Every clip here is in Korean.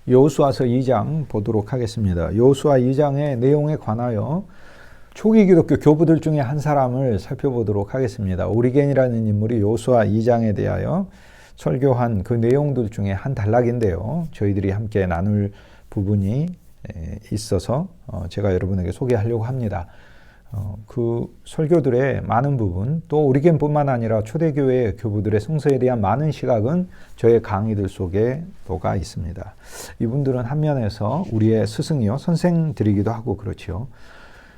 여호수아서 2장 보도록 하겠습니다. 여호수아 2장의 내용에 관하여 초기 기독교 교부들 중에 한 사람을 살펴보도록 하겠습니다. 오리겐이라는 인물이 여호수아 2장에 대하여 설교한 그 내용들 중에 한 단락인데요. 저희들이 함께 나눌 부분이 있어서 제가 여러분에게 소개하려고 합니다. 그 설교들의 많은 부분, 또 오리겐뿐만 아니라 초대교회 교부들의 성서에 대한 많은 시각은 저의 강의들 속에 녹아 있습니다. 이분들은 한 면에서 우리의 스승이요 선생들이기도 하고 그렇죠.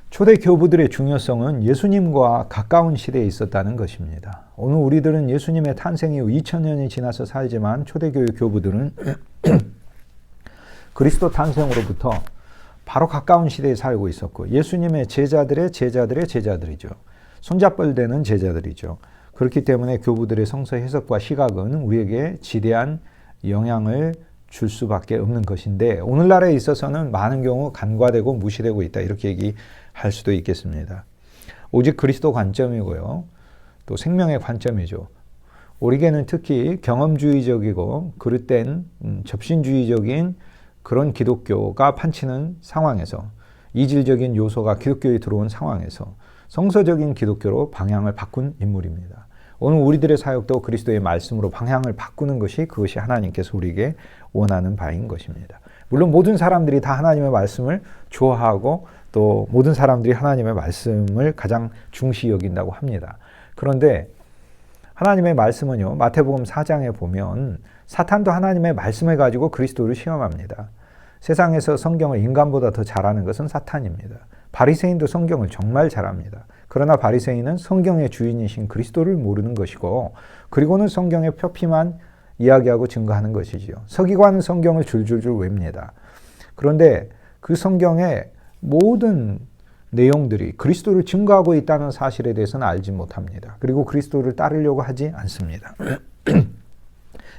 초대 교부들의 중요성은 예수님과 가까운 시대에 있었다는 것입니다. 오늘 우리들은 예수님의 탄생 이후 2000년이 지나서 살지만 초대교회 교부들은 그리스도 탄생으로부터 바로 가까운 시대에 살고 있었고, 예수님의 제자들의 제자들이죠. 손잡벌되는 제자들이죠. 그렇기 때문에 교부들의 성서 해석과 시각은 우리에게 지대한 영향을 줄 수밖에 없는 것인데, 오늘날에 있어서는 많은 경우 간과되고 무시되고 있다, 이렇게 얘기할 수도 있겠습니다. 오직 그리스도 관점이고요, 또 생명의 관점이죠. 오리겐은 특히 경험주의적이고 그릇된 접신주의적인 그런 기독교가 판치는 상황에서, 이질적인 요소가 기독교에 들어온 상황에서 성서적인 기독교로 방향을 바꾼 인물입니다. 오늘 우리들의 사역도 그리스도의 말씀으로 방향을 바꾸는 것이, 그것이 하나님께서 우리에게 원하는 바인 것입니다. 물론 모든 사람들이 다 하나님의 말씀을 좋아하고 또 모든 사람들이 하나님의 말씀을 가장 중시 여긴다고 합니다. 그런데 하나님의 말씀은요, 마태복음 4장에 보면 사탄도 하나님의 말씀을 가지고 그리스도를 시험합니다. 세상에서 성경을 인간보다 더 잘하는 것은 사탄입니다. 바리새인도 성경을 정말 잘합니다. 그러나 바리새인은 성경의 주인이신 그리스도를 모르는 것이고, 그리고는 성경의 표피만 이야기하고 증거하는 것이지요. 서기관은 성경을 줄줄줄 외웁니다. 그런데 그 성경의 모든 내용들이 그리스도를 증거하고 있다는 사실에 대해서는 알지 못합니다. 그리고 그리스도를 따르려고 하지 않습니다.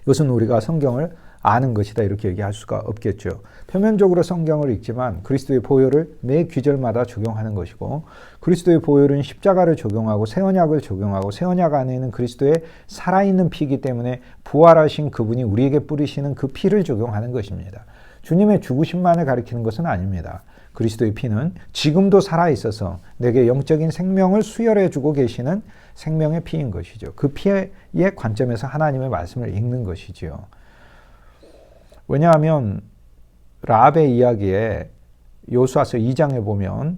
이것은 우리가 성경을 아는 것이다, 이렇게 얘기할 수가 없겠죠. 표면적으로 성경을 읽지만 그리스도의 보혈을 매 귀절마다 적용하는 것이고, 그리스도의 보혈은 십자가를 적용하고 새 언약을 적용하고, 새 언약 안에는 그리스도의 살아있는 피이기 때문에 부활하신 그분이 우리에게 뿌리시는 그 피를 적용하는 것입니다. 주님의 죽으심만을 가리키는 것은 아닙니다. 그리스도의 피는 지금도 살아있어서 내게 영적인 생명을 수혈해 주고 계시는 생명의 피인 것이죠. 그 피의 관점에서 하나님의 말씀을 읽는 것이지요. 왜냐하면 라합의 이야기에 여호수아서 2장에 보면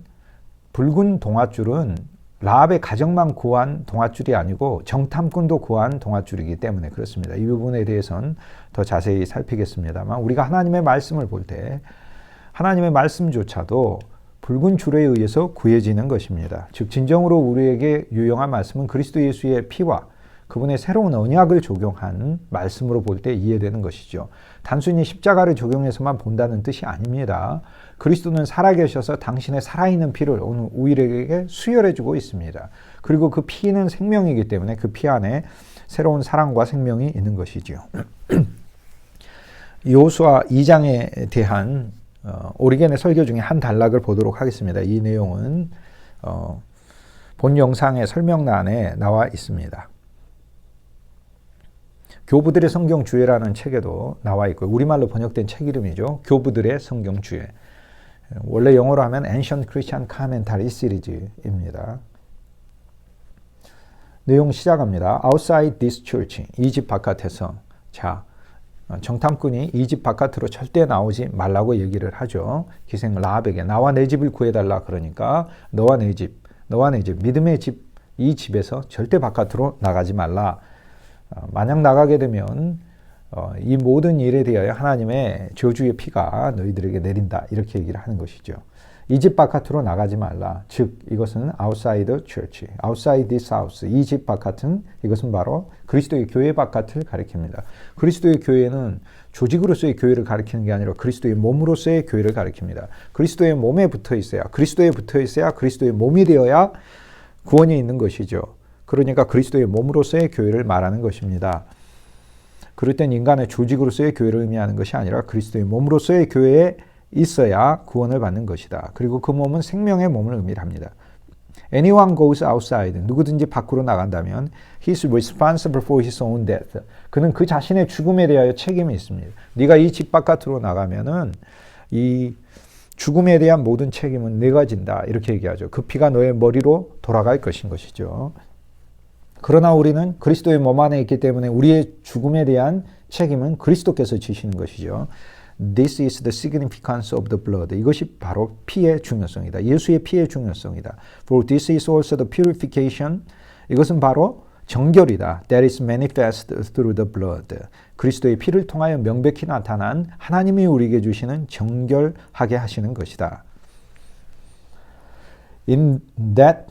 붉은 동아줄은 라합의 가정만 구한 동아줄이 아니고 정탐꾼도 구한 동아줄이기 때문에 그렇습니다. 이 부분에 대해서는 더 자세히 살피겠습니다만, 우리가 하나님의 말씀을 볼 때 하나님의 말씀조차도 붉은 줄에 의해서 구해지는 것입니다. 즉 진정으로 우리에게 유용한 말씀은 그리스도 예수의 피와 그분의 새로운 언약을 적용한 말씀으로 볼 때 이해되는 것이죠. 단순히 십자가를 적용해서만 본다는 뜻이 아닙니다. 그리스도는 살아계셔서 당신의 살아있는 피를 오늘 우리에게 수혈해주고 있습니다. 그리고 그 피는 생명이기 때문에 그 피 안에 새로운 사랑과 생명이 있는 것이죠. 여호수아 2장에 대한 오리겐의 설교 중에 한 단락을 보도록 하겠습니다. 이 내용은 본 영상의 설명란에 나와 있습니다. 교부들의 성경주예라는 책에도 나와 있고, 우리말로 번역된 책 이름이죠. 교부들의 성경주예. 원래 영어로 하면 Ancient Christian Commentary 시리즈입니다. 내용 시작합니다. Outside this church, 이 집 바깥에서. 자, 정탐꾼이 이 집 바깥으로 절대 나오지 말라고 얘기를 하죠. 기생 라합에게 나와 내 집을 구해달라 그러니까 너와 내 집, 믿음의 집, 이 집에서 절대 바깥으로 나가지 말라. 만약 나가게 되면 이 모든 일에 대하여 하나님의 저주의 피가 너희들에게 내린다, 이렇게 얘기를 하는 것이죠. 이 집 바깥으로 나가지 말라. 즉 이것은 outside the church, outside this house, 이 집 바깥은, 이것은 바로 그리스도의 교회 바깥을 가리킵니다. 그리스도의 교회는 조직으로서의 교회를 가리키는 게 아니라 그리스도의 몸으로서의 교회를 가리킵니다. 그리스도의 몸에 붙어 있어야, 그리스도에 붙어 있어야 그리스도의 몸이 되어야 구원이 있는 것이죠. 그러니까 그리스도의 몸으로서의 교회를 말하는 것입니다. 그럴 땐 인간의 조직으로서의 교회를 의미하는 것이 아니라 그리스도의 몸으로서의 교회에 있어야 구원을 받는 것이다. 그리고 그 몸은 생명의 몸을 의미합니다. Anyone goes outside. 누구든지 밖으로 나간다면 he's responsible for his own death. 그는 그 자신의 죽음에 대하여 책임이 있습니다. 네가 이 집 바깥으로 나가면은 이 죽음에 대한 모든 책임은 네가 진다. 이렇게 얘기하죠. 그 피가 너의 머리로 돌아갈 것인 것이죠. 그러나 우리는 그리스도의 몸 안에 있기 때문에 우리의 죽음에 대한 책임은 그리스도께서 지시는 것이죠. This is the significance of the blood. 이것이 바로 피의 중요성이다. 예수의 피의 중요성이다. For this is also the purification. 이것은 바로 정결이다. That is manifest through the blood. 그리스도의 피를 통하여 명백히 나타난 하나님이 우리에게 주시는 정결하게 하시는 것이다. In that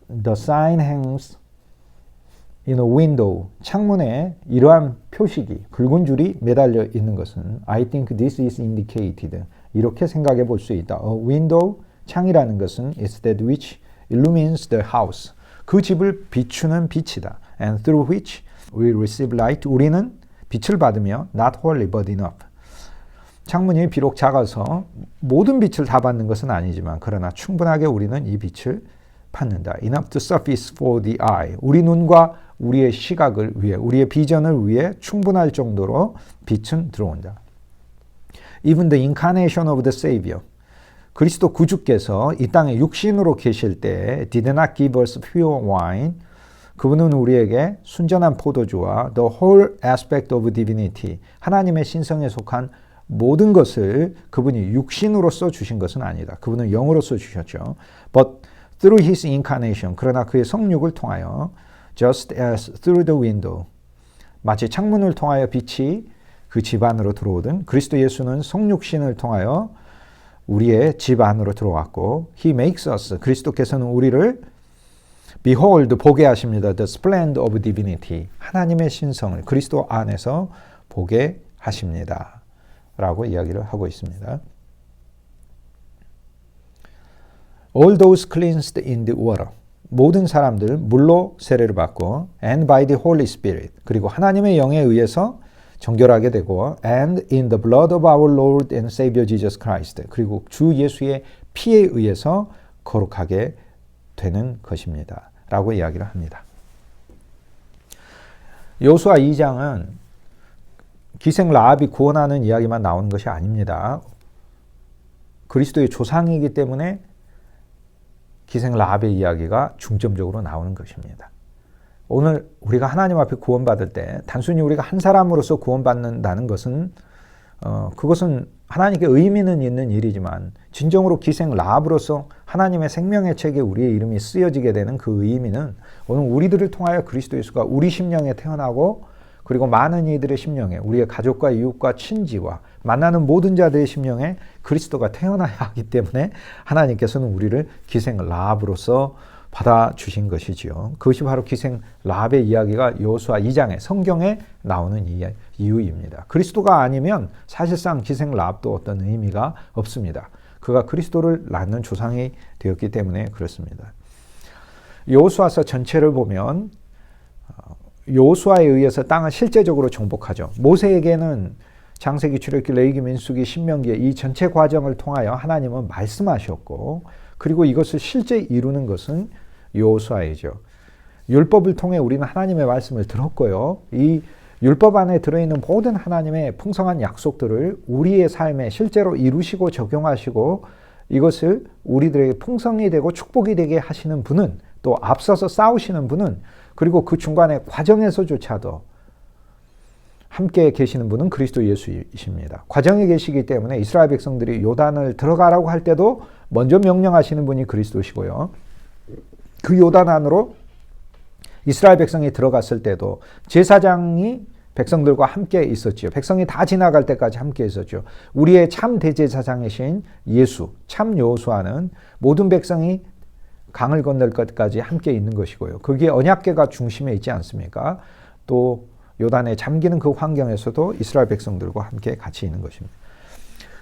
the sign hangs in a window. 창문에 이러한 표식이 굵은 줄이 매달려 있는 것은 I think this is indicated. 이렇게 생각해 볼 수 있다. A window, 창이라는 것은 is that which illumines the house. 그 집을 비추는 빛이다. And through which we receive light. 우리는 빛을 받으며 not wholly but enough. 창문이 비록 작아서 모든 빛을 다 받는 것은 아니지만 그러나 충분하게 우리는 이 빛을 받는다. Enough to suffice for the eye. 우리 눈과 우리의 시각을 위해, 우리의 비전을 위해 충분할 정도로 빛은 들어온다. Even the incarnation of the Savior. 그리스도 구주께서 이 땅에 육신으로 계실 때 did not give us pure wine. 그분은 우리에게 순전한 포도주와 the whole aspect of divinity. 하나님의 신성에 속한 모든 것을 그분이 육신으로서 주신 것은 아니다. 그분은 영으로서 주셨죠. But through his incarnation. 그러나 그의 성육을 통하여 just as through the window. 마치 창문을 통하여 빛이 그 집 안으로 들어오든 그리스도 예수는 성육신을 통하여 우리의 집 안으로 들어왔고 He makes us. 그리스도께서는 우리를 Behold, 보게 하십니다. The splendor of divinity. 하나님의 신성을 그리스도 안에서 보게 하십니다. 라고 이야기를 하고 있습니다. All those cleansed in the water. 모든 사람들 물로 세례를 받고 and by the Holy Spirit. 그리고 하나님의 영에 의해서 정결하게 되고 and in the blood of our Lord and Savior Jesus Christ. 그리고 주 예수의 피에 의해서 거룩하게 되는 것입니다. 라고 이야기를 합니다. 여호수아 2장은 기생 라합이 구원하는 이야기만 나오는 것이 아닙니다. 그리스도의 조상이기 때문에 기생 라합의 이야기가 중점적으로 나오는 것입니다. 오늘 우리가 하나님 앞에 구원받을 때 단순히 우리가 한 사람으로서 구원받는다는 것은 그것은 하나님께 의미는 있는 일이지만 진정으로 기생 라합으로서 하나님의 생명의 책에 우리의 이름이 쓰여지게 되는 그 의미는 오늘 우리들을 통하여 그리스도 예수가 우리 심령에 태어나고 그리고 많은 이들의 심령에 우리의 가족과 이웃과 친지와 만나는 모든 자들의 심령에 그리스도가 태어나야 하기 때문에 하나님께서는 우리를 기생 라합으로서 받아주신 것이지요. 그것이 바로 기생 라합의 이야기가 여호수아 2장에 성경에 나오는 이유입니다. 그리스도가 아니면 사실상 기생 라합도 어떤 의미가 없습니다. 그가 그리스도를 낳는 조상이 되었기 때문에 그렇습니다. 여호수아서 전체를 보면 여호수아에 의해서 땅을 실제적으로 정복하죠. 모세에게는 창세기, 출애굽기, 레위기, 민수기, 신명기의 이 전체 과정을 통하여 하나님은 말씀하셨고 그리고 이것을 실제 이루는 것은 여호수아이죠. 율법을 통해 우리는 하나님의 말씀을 들었고요. 이 율법 안에 들어있는 모든 하나님의 풍성한 약속들을 우리의 삶에 실제로 이루시고 적용하시고 이것을 우리들에게 풍성이 되고 축복이 되게 하시는 분은 또 앞서서 싸우시는 분은 그리고 그 중간의 과정에서조차도 함께 계시는 분은 그리스도 예수이십니다. 과정에 계시기 때문에 이스라엘 백성들이 요단을 들어가라고 할 때도 먼저 명령하시는 분이 그리스도시고요. 그 요단 안으로 이스라엘 백성이 들어갔을 때도 제사장이 백성들과 함께 있었지요. 백성이 다 지나갈 때까지 함께 있었죠. 우리의 참 대제사장이신 예수, 참 여호수아는 모든 백성이 강을 건널 것까지 함께 있는 것이고요. 그게 언약궤가 중심에 있지 않습니까? 또 요단에 잠기는 그 환경에서도 이스라엘 백성들과 함께 같이 있는 것입니다.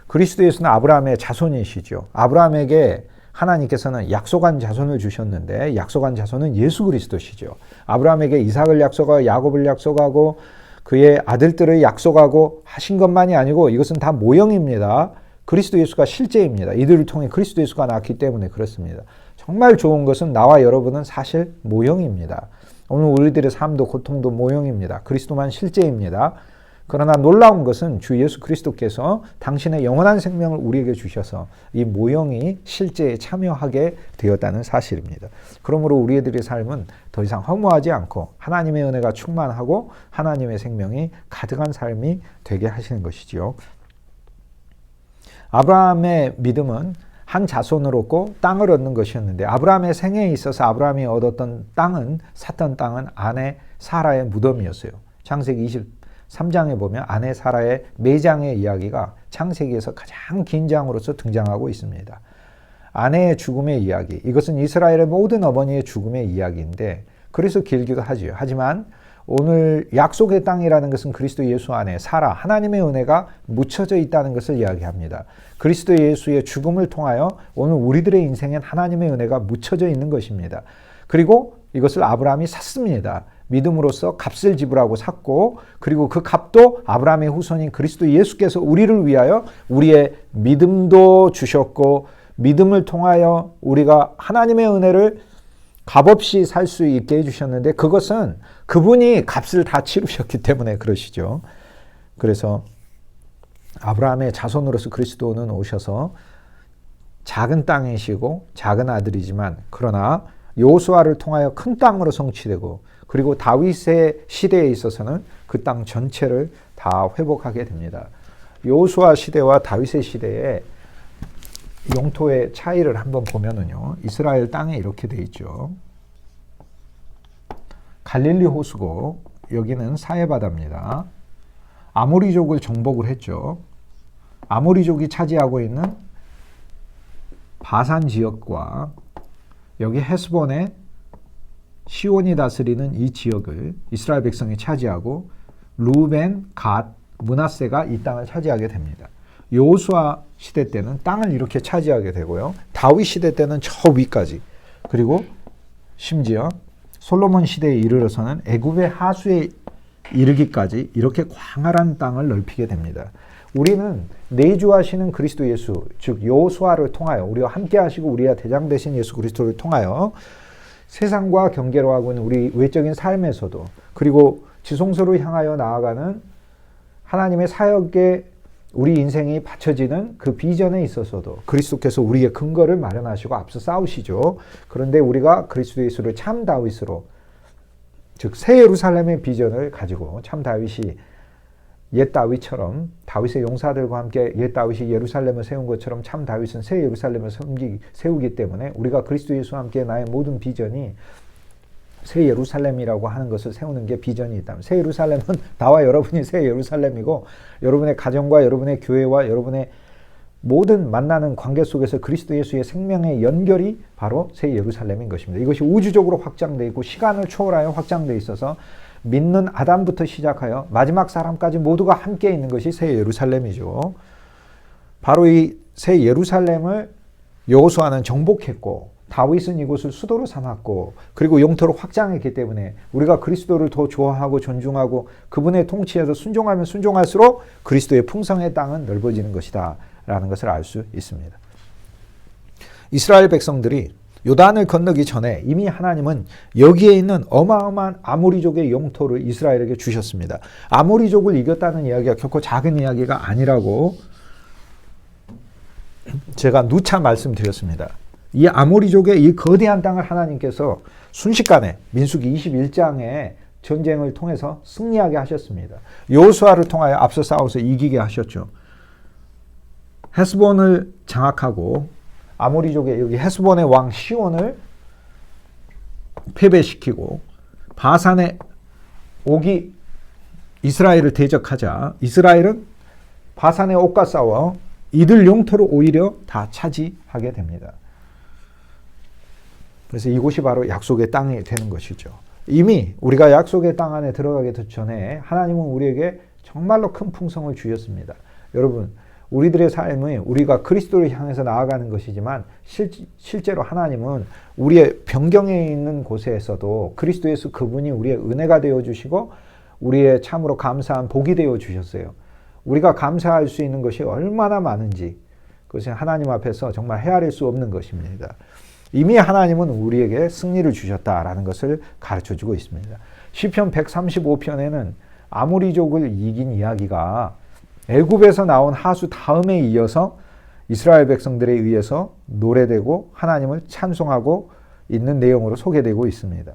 그리스도 예수는 아브라함의 자손이시죠. 아브라함에게 하나님께서는 약속한 자손을 주셨는데 약속한 자손은 예수 그리스도시죠. 아브라함에게 이삭을 약속하고 야곱을 약속하고 그의 아들들을 약속하고 하신 것만이 아니고 이것은 다 모형입니다. 그리스도 예수가 실제입니다. 이들을 통해 그리스도 예수가 나왔기 때문에 그렇습니다. 정말 좋은 것은 나와 여러분은 사실 모형입니다. 오늘 우리들의 삶도 고통도 모형입니다. 그리스도만 실제입니다. 그러나 놀라운 것은 주 예수 그리스도께서 당신의 영원한 생명을 우리에게 주셔서 이 모형이 실제에 참여하게 되었다는 사실입니다. 그러므로 우리들의 삶은 더 이상 허무하지 않고 하나님의 은혜가 충만하고 하나님의 생명이 가득한 삶이 되게 하시는 것이지요. 아브라함의 믿음은 한 자손을 얻고 땅을 얻는 것이었는데 아브라함의 생애에 있어서 아브라함이 얻었던 땅은 샀던 땅은 아내 사라의 무덤이었어요. 창세기 23장에 보면 아내 사라의 매장의 이야기가 창세기에서 가장 긴 장으로서 등장하고 있습니다. 아내의 죽음의 이야기, 이것은 이스라엘의 모든 어머니의 죽음의 이야기인데 그래서 길기도 하지요. 하지만 오늘 약속의 땅이라는 것은 그리스도 예수 안에 사라, 하나님의 은혜가 묻혀져 있다는 것을 이야기합니다. 그리스도 예수의 죽음을 통하여 오늘 우리들의 인생엔 하나님의 은혜가 묻혀져 있는 것입니다. 그리고 이것을 아브라함이 샀습니다. 믿음으로써 값을 지불하고 샀고, 그리고 그 값도 아브라함의 후손인 그리스도 예수께서 우리를 위하여 우리의 믿음도 주셨고, 믿음을 통하여 우리가 하나님의 은혜를 값없이 살 수 있게 해주셨는데 그것은 그분이 값을 다 치르셨기 때문에 그러시죠. 그래서 아브라함의 자손으로서 그리스도는 오셔서 작은 땅이시고 작은 아들이지만 그러나 여호수아를 통하여 큰 땅으로 성취되고 그리고 다윗의 시대에 있어서는 그 땅 전체를 다 회복하게 됩니다. 여호수아 시대와 다윗의 시대에 영토의 차이를 한번 보면은요. 이스라엘 땅에 이렇게 돼 있죠. 갈릴리 호수고 여기는 사해바다입니다. 아모리족을 정복을 했죠. 아모리족이 차지하고 있는 바산 지역과 여기 헤스본의 시온이 다스리는 이 지역을 이스라엘 백성이 차지하고 루벤, 갓, 므낫세가 이 땅을 차지하게 됩니다. 여호수아 시대 때는 땅을 이렇게 차지하게 되고요. 다윗 시대 때는 저 위까지, 그리고 심지어 솔로몬 시대에 이르러서는 애굽의 하수에 이르기까지 이렇게 광활한 땅을 넓히게 됩니다. 우리는 내주하시는 그리스도 예수, 즉 여호수아를 통하여 우리와 함께 하시고 우리와 대장 되신 예수 그리스도를 통하여 세상과 경계로 하고 있는 우리 외적인 삶에서도, 그리고 지성소를 향하여 나아가는 하나님의 사역에 우리 인생이 받쳐지는 그 비전에 있어서도 그리스도께서 우리의 근거를 마련하시고 앞서 싸우시죠. 그런데 우리가 그리스도 예수를 참 다윗으로, 즉 새 예루살렘의 비전을 가지고 참 다윗이 옛 다윗처럼 다윗의 용사들과 함께 옛 다윗이 예루살렘을 세운 것처럼 참 다윗은 새 예루살렘을 세우기 때문에 우리가 그리스도 예수와 함께 나의 모든 비전이 새 예루살렘이라고 하는 것을 세우는 게 비전이 있다면, 새 예루살렘은 나와 여러분이 새 예루살렘이고 여러분의 가정과 여러분의 교회와 여러분의 모든 만나는 관계 속에서 그리스도 예수의 생명의 연결이 바로 새 예루살렘인 것입니다. 이것이 우주적으로 확장되어 있고 시간을 초월하여 확장되어 있어서 믿는 아담부터 시작하여 마지막 사람까지 모두가 함께 있는 것이 새 예루살렘이죠. 바로 이 새 예루살렘을 여호수아는 정복했고 다윗은 이곳을 수도로 삼았고 그리고 영토로 확장했기 때문에 우리가 그리스도를 더 좋아하고 존중하고 그분의 통치에서 순종하면 순종할수록 그리스도의 풍성의 땅은 넓어지는 것이다 라는 것을 알 수 있습니다. 이스라엘 백성들이 요단을 건너기 전에 이미 하나님은 여기에 있는 어마어마한 아모리족의 영토를 이스라엘에게 주셨습니다. 아모리족을 이겼다는 이야기가 결코 작은 이야기가 아니라고 제가 누차 말씀드렸습니다. 이 아모리족의 이 거대한 땅을 하나님께서 순식간에 민수기 21장의 전쟁을 통해서 승리하게 하셨습니다. 여호수아를 통하여 앞서 싸워서 이기게 하셨죠. 헤스본을 장악하고 아모리족의 여기 헤스본의 왕 시온을 패배시키고 바산의 옥이 이스라엘을 대적하자 이스라엘은 바산의 옥과 싸워 이들 영토를 오히려 다 차지하게 됩니다. 그래서 이곳이 바로 약속의 땅이 되는 것이죠. 이미 우리가 약속의 땅 안에 들어가기 전에 하나님은 우리에게 정말로 큰 풍성을 주셨습니다. 여러분, 우리들의 삶이 우리가 그리스도를 향해서 나아가는 것이지만 실제로 하나님은 우리의 변경에 있는 곳에서도 그리스도 예수 그분이 우리의 은혜가 되어주시고 우리의 참으로 감사한 복이 되어주셨어요. 우리가 감사할 수 있는 것이 얼마나 많은지 그것은 하나님 앞에서 정말 헤아릴 수 없는 것입니다. 이미 하나님은 우리에게 승리를 주셨다라는 것을 가르쳐주고 있습니다. 시편 135편에는 아모리족을 이긴 이야기가 애굽에서 나온 하수 다음에 이어서 이스라엘 백성들에 의해서 노래되고 하나님을 찬송하고 있는 내용으로 소개되고 있습니다.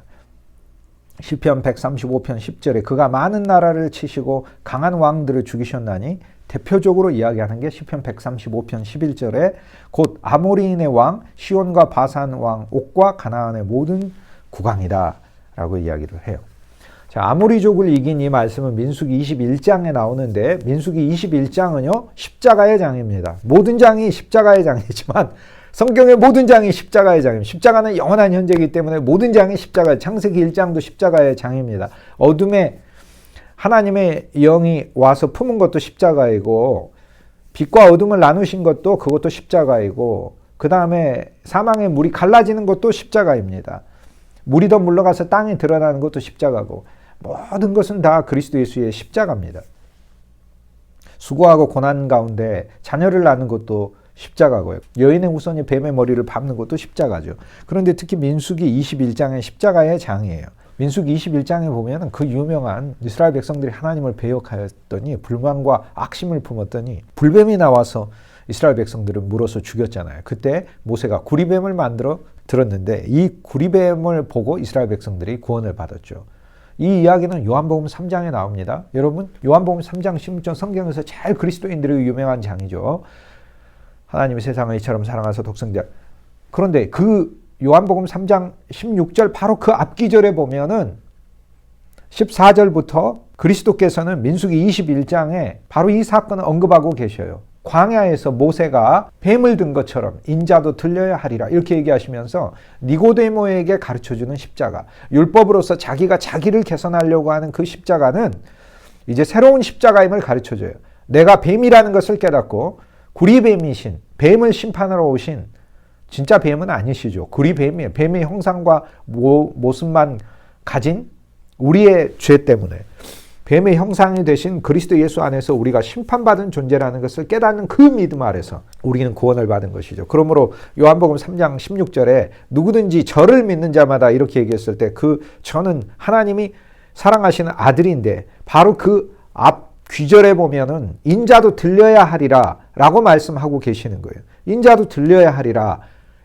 시편 135편 10절에 그가 많은 나라를 치시고 강한 왕들을 죽이셨나니 대표적으로 이야기하는 게 시편 135편 11절에 곧 아모리인의 왕 시온과 바산 왕 옥과 가나안의 모든 국왕이다 라고 이야기를 해요. 자, 아모리족을 이긴 이 말씀은 민수기 21장에 나오는데 민수기 21장은요 십자가의 장입니다. 모든 장이 십자가의 장이지만 성경의 모든 장이 십자가의 장입니다. 십자가는 영원한 현재이기 때문에 모든 장이 십자가, 창세기 1장도 십자가의 장입니다. 어둠에 하나님의 영이 와서 품은 것도 십자가이고 빛과 어둠을 나누신 것도 그것도 십자가이고 그 다음에 사망의 물이 갈라지는 것도 십자가입니다. 물이 더 물러가서 땅에 드러나는 것도 십자가고 모든 것은 다 그리스도 예수의 십자가입니다. 수고하고 고난 가운데 자녀를 낳는 것도 십자가고요. 여인의 후손이 뱀의 머리를 밟는 것도 십자가죠. 그런데 특히 민수기 21장의 십자가의 장이에요. 민수기 21장에 보면 그 유명한 이스라엘 백성들이 하나님을 배역하였더니 불만과 악심을 품었더니 불뱀이 나와서 이스라엘 백성들을 물어서 죽였잖아요. 그때 모세가 구리뱀을 만들어 들었는데 이 구리뱀을 보고 이스라엘 백성들이 구원을 받았죠. 이 이야기는 요한복음 3장에 나옵니다. 여러분 요한복음 3장 16절 성경에서 제일 그리스도인들의 유명한 장이죠. 하나님이 세상을 이처럼 사랑하사 독생자. 그런데 그 요한복음 3장 16절 바로 그 앞기절에 보면은 14절부터 그리스도께서는 민수기 21장에 바로 이 사건을 언급하고 계셔요. 광야에서 모세가 뱀을 든 것처럼 인자도 들려야 하리라 이렇게 얘기하시면서 니고데모에게 가르쳐주는 십자가, 율법으로서 자기가 자기를 개선하려고 하는 그 십자가는 이제 새로운 십자가임을 가르쳐줘요. 내가 뱀이라는 것을 깨닫고 구리뱀이신, 뱀을 심판하러 오신 진짜 뱀은 아니시죠. 구리뱀이에요. 뱀의 형상과 모습만 가진 우리의 죄 때문에 뱀의 형상이 되신 그리스도 예수 안에서 우리가 심판받은 존재라는 것을 깨닫는 그 믿음 아래서 우리는 구원을 받은 것이죠. 그러므로 요한복음 3장 16절에 누구든지 저를 믿는 자마다 이렇게 얘기했을 때 그 저는 하나님이 사랑하시는 아들인데 바로 그 앞 귀절에 보면은 인자도 들려야 하리라 라고 말씀하고 계시는 거예요. 인자도 들려야 하리라.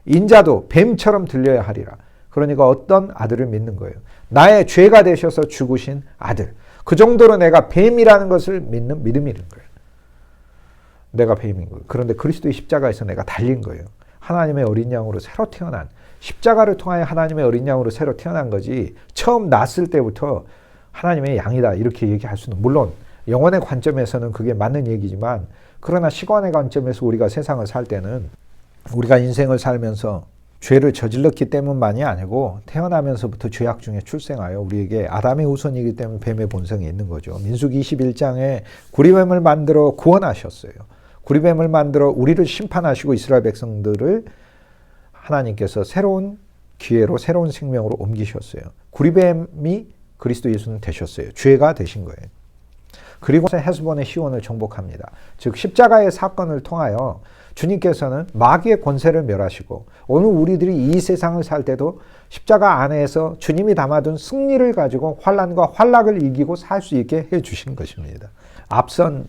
인자도 뱀처럼 들려야 하리라. 그러니까 어떤 아들을 믿는 거예요. 나의 죄가 되셔서 죽으신 아들. 그 정도로 내가 뱀이라는 것을 믿는 믿음이 있는 거예요. 내가 뱀인 거예요. 그런데 그리스도의 십자가에서 내가 달린 거예요. 하나님의 어린 양으로 새로 태어난, 십자가를 통하여 하나님의 어린 양으로 새로 태어난 거지 처음 났을 때부터 하나님의 양이다 이렇게 얘기할 수는, 물론 영혼의 관점에서는 그게 맞는 얘기지만 그러나 시간의 관점에서 우리가 세상을 살 때는 우리가 인생을 살면서 죄를 저질렀기 때문만이 아니고 태어나면서부터 죄악 중에 출생하여 우리에게 아담의 후손이기 때문에 뱀의 본성이 있는 거죠. 민수기 21장에 구리뱀을 만들어 구원하셨어요. 구리뱀을 만들어 우리를 심판하시고 이스라엘 백성들을 하나님께서 새로운 기회로 새로운 생명으로 옮기셨어요. 구리뱀이 그리스도 예수는 되셨어요. 죄가 되신 거예요. 그리고 헤스본의 시온을 정복합니다. 즉 십자가의 사건을 통하여 주님께서는 마귀의 권세를 멸하시고 오늘 우리들이 이 세상을 살 때도 십자가 안에서 주님이 담아둔 승리를 가지고 환난과 환락을 이기고 살 수 있게 해주신 것입니다. 앞선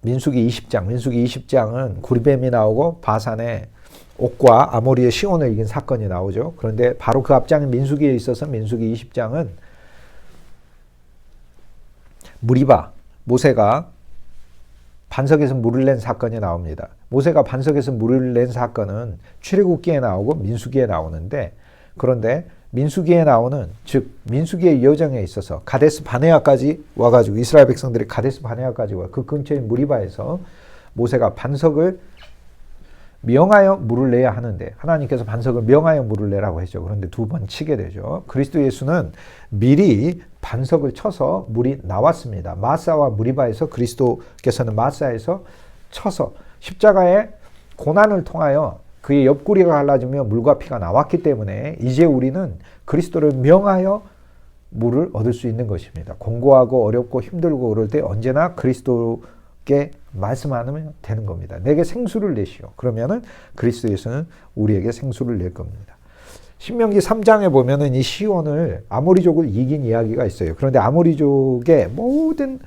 민수기 20장은 구리뱀이 나오고 바산의 옥과 아모리의 시온을 이긴 사건이 나오죠. 그런데 바로 그 앞장인 민수기에 있어서 민수기 20장은 무리바, 모세가 반석에서 물을 낸 사건이 나옵니다. 모세가 반석에서 물을 낸 사건은 출애굽기에 나오고 민수기에 나오는데, 그런데 민수기에 나오는, 즉 민수기의 여정에 있어서 가데스 바네아까지 와가지고 이스라엘 백성들이 가데스 바네아까지 와 그 근처인 무리바에서 모세가 반석을 명하여 물을 내야 하는데 하나님께서 반석을 명하여 물을 내라고 했죠. 그런데 두 번 치게 되죠. 그리스도 예수는 미리 반석을 쳐서 물이 나왔습니다. 마사와 무리바에서 그리스도께서는 마사에서 쳐서 십자가의 고난을 통하여 그의 옆구리가 갈라지며 물과 피가 나왔기 때문에 이제 우리는 그리스도를 명하여 물을 얻을 수 있는 것입니다. 공고하고 어렵고 힘들고 그럴 때 언제나 그리스도를 굳게 말씀하면 되는 겁니다. 내게 생수를 내시오. 그러면은 그리스도 예수는 우리에게 생수를 낼 겁니다. 신명기 3장에 보면은 이 시온을 아모리족을 이긴 이야기가 있어요. 그런데 아모리족의 모든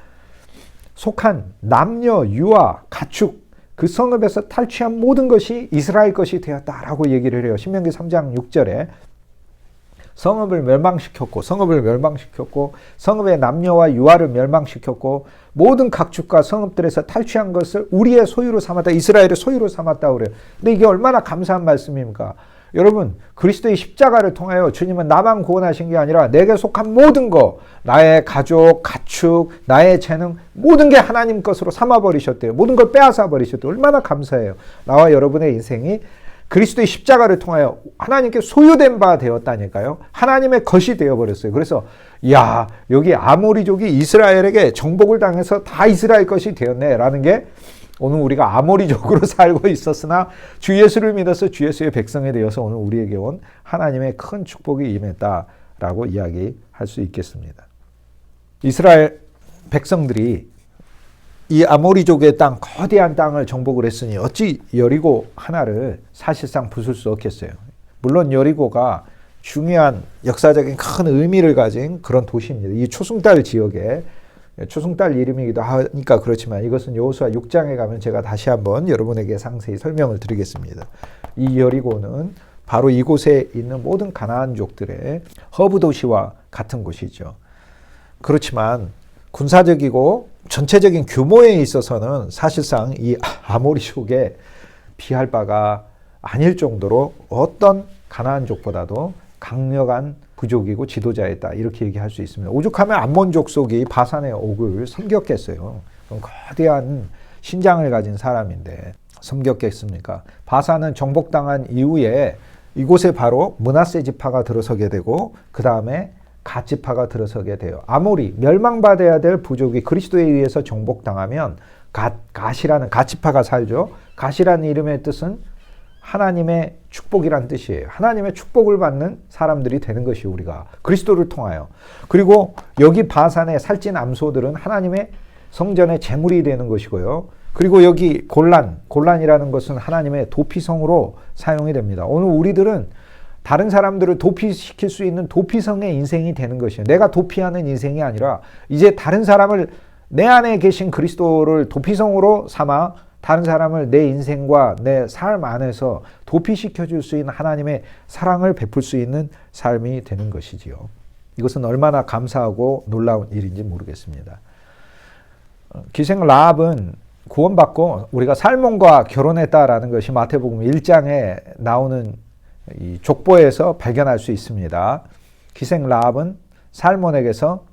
속한 남녀, 유아, 가축, 그 성읍에서 탈취한 모든 것이 이스라엘 것이 되었다라고 얘기를 해요. 신명기 3장 6절에 성읍을 멸망시켰고 성읍의 남녀와 유아를 멸망시켰고 모든 각축과 성읍들에서 탈취한 것을 우리의 소유로 삼았다. 이스라엘의 소유로 삼았다고 그래요. 근데 이게 얼마나 감사한 말씀입니까? 여러분, 그리스도의 십자가를 통하여 주님은 나만 구원하신 게 아니라 내게 속한 모든 거, 나의 가족, 가축, 나의 재능, 모든 게 하나님 것으로 삼아버리셨대요. 모든 걸 빼앗아 버리셨대요. 얼마나 감사해요. 나와 여러분의 인생이 그리스도의 십자가를 통하여 하나님께 소유된 바 되었다니까요. 하나님의 것이 되어버렸어요. 그래서 야, 여기 아모리족이 이스라엘에게 정복을 당해서 다 이스라엘 것이 되었네 라는 게 오늘 우리가 아모리족으로 살고 있었으나 주 예수를 믿어서 주 예수의 백성이 되어서 오늘 우리에게 온 하나님의 큰 축복이 임했다라고 이야기할 수 있겠습니다. 이스라엘 백성들이 이 아모리족의 땅, 거대한 땅을 정복을 했으니 어찌 여리고 하나를 사실상 부술 수 없겠어요. 물론 여리고가 중요한 역사적인 큰 의미를 가진 그런 도시입니다. 이 초승달 지역에 초승달 이름이기도 하니까 그렇지만 이것은 여호수아 6장에 가면 제가 다시 한번 여러분에게 상세히 설명을 드리겠습니다. 이 여리고는 바로 이곳에 있는 모든 가나안족들의 허브 도시와 같은 곳이죠. 그렇지만 군사적이고 전체적인 규모에 있어서는 사실상 이 아모리족에 비할 바가 아닐 정도로 어떤 가나안족보다도 강력한 부족이고 지도자였다. 이렇게 얘기할 수 있습니다. 오죽하면 암몬 족속이 바산의 옥을 섬겼겠어요. 거대한 신장을 가진 사람인데 섬겼겠습니까? 바산은 정복당한 이후에 이곳에 바로 므낫세 지파가 들어서게 되고 그 다음에 갓 지파가 들어서게 돼요. 아모리, 멸망받아야 될 부족이 그리스도에 의해서 정복당하면 갓이라는 갓 지파가 살죠. 갓이라는 이름의 뜻은 하나님의 축복이란 뜻이에요. 하나님의 축복을 받는 사람들이 되는 것이 우리가 그리스도를 통하여. 그리고 여기 바산의 살찐 암소들은 하나님의 성전의 제물이 되는 것이고요. 그리고 여기 골란이라는 것은 하나님의 도피성으로 사용이 됩니다. 오늘 우리들은 다른 사람들을 도피시킬 수 있는 도피성의 인생이 되는 것이에요. 내가 도피하는 인생이 아니라 이제 다른 사람을 내 안에 계신 그리스도를 도피성으로 삼아 다른 사람을 내 인생과 내 삶 안에서 도피시켜 줄 수 있는 하나님의 사랑을 베풀 수 있는 삶이 되는 것이지요. 이것은 얼마나 감사하고 놀라운 일인지 모르겠습니다. 기생 라합은 구원받고 우리가 살몬과 결혼했다라는 것이 마태복음 1장에 나오는 이 족보에서 발견할 수 있습니다. 기생 라합은 살몬에게서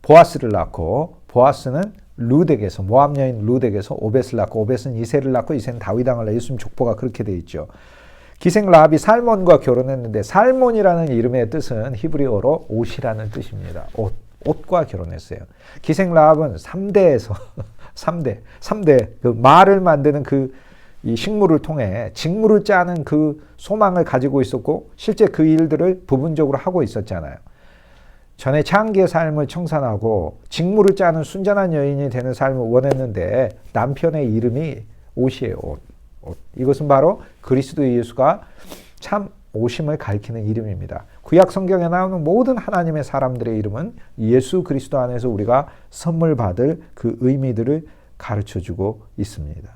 보아스를 낳고 보아스는 루덱에서 모압 여인 루덱에서 오벳을 낳고 오벳은 이새를 낳고 이새는 다윗 왕을 낳고 예수님 족보가 그렇게 되어 있죠. 기생 라합이 살몬과 결혼했는데 살몬이라는 이름의 뜻은 히브리어로 옷이라는 뜻입니다. 옷과 결혼했어요. 기생 라합은 3대에서 3대 그 말을 만드는 이 식물을 통해 직무를 짜는 그 소망을 가지고 있었고 실제 그 일들을 부분적으로 하고 있었잖아요. 전에 창기의 삶을 청산하고 직무를 짜는 순전한 여인이 되는 삶을 원했는데 남편의 이름이 옷이에요. 옷. 이것은 바로 그리스도 예수가 참 오심을 가리키는 이름입니다. 구약 성경에 나오는 모든 하나님의 사람들의 이름은 예수 그리스도 안에서 우리가 선물 받을 그 의미들을 가르쳐주고 있습니다.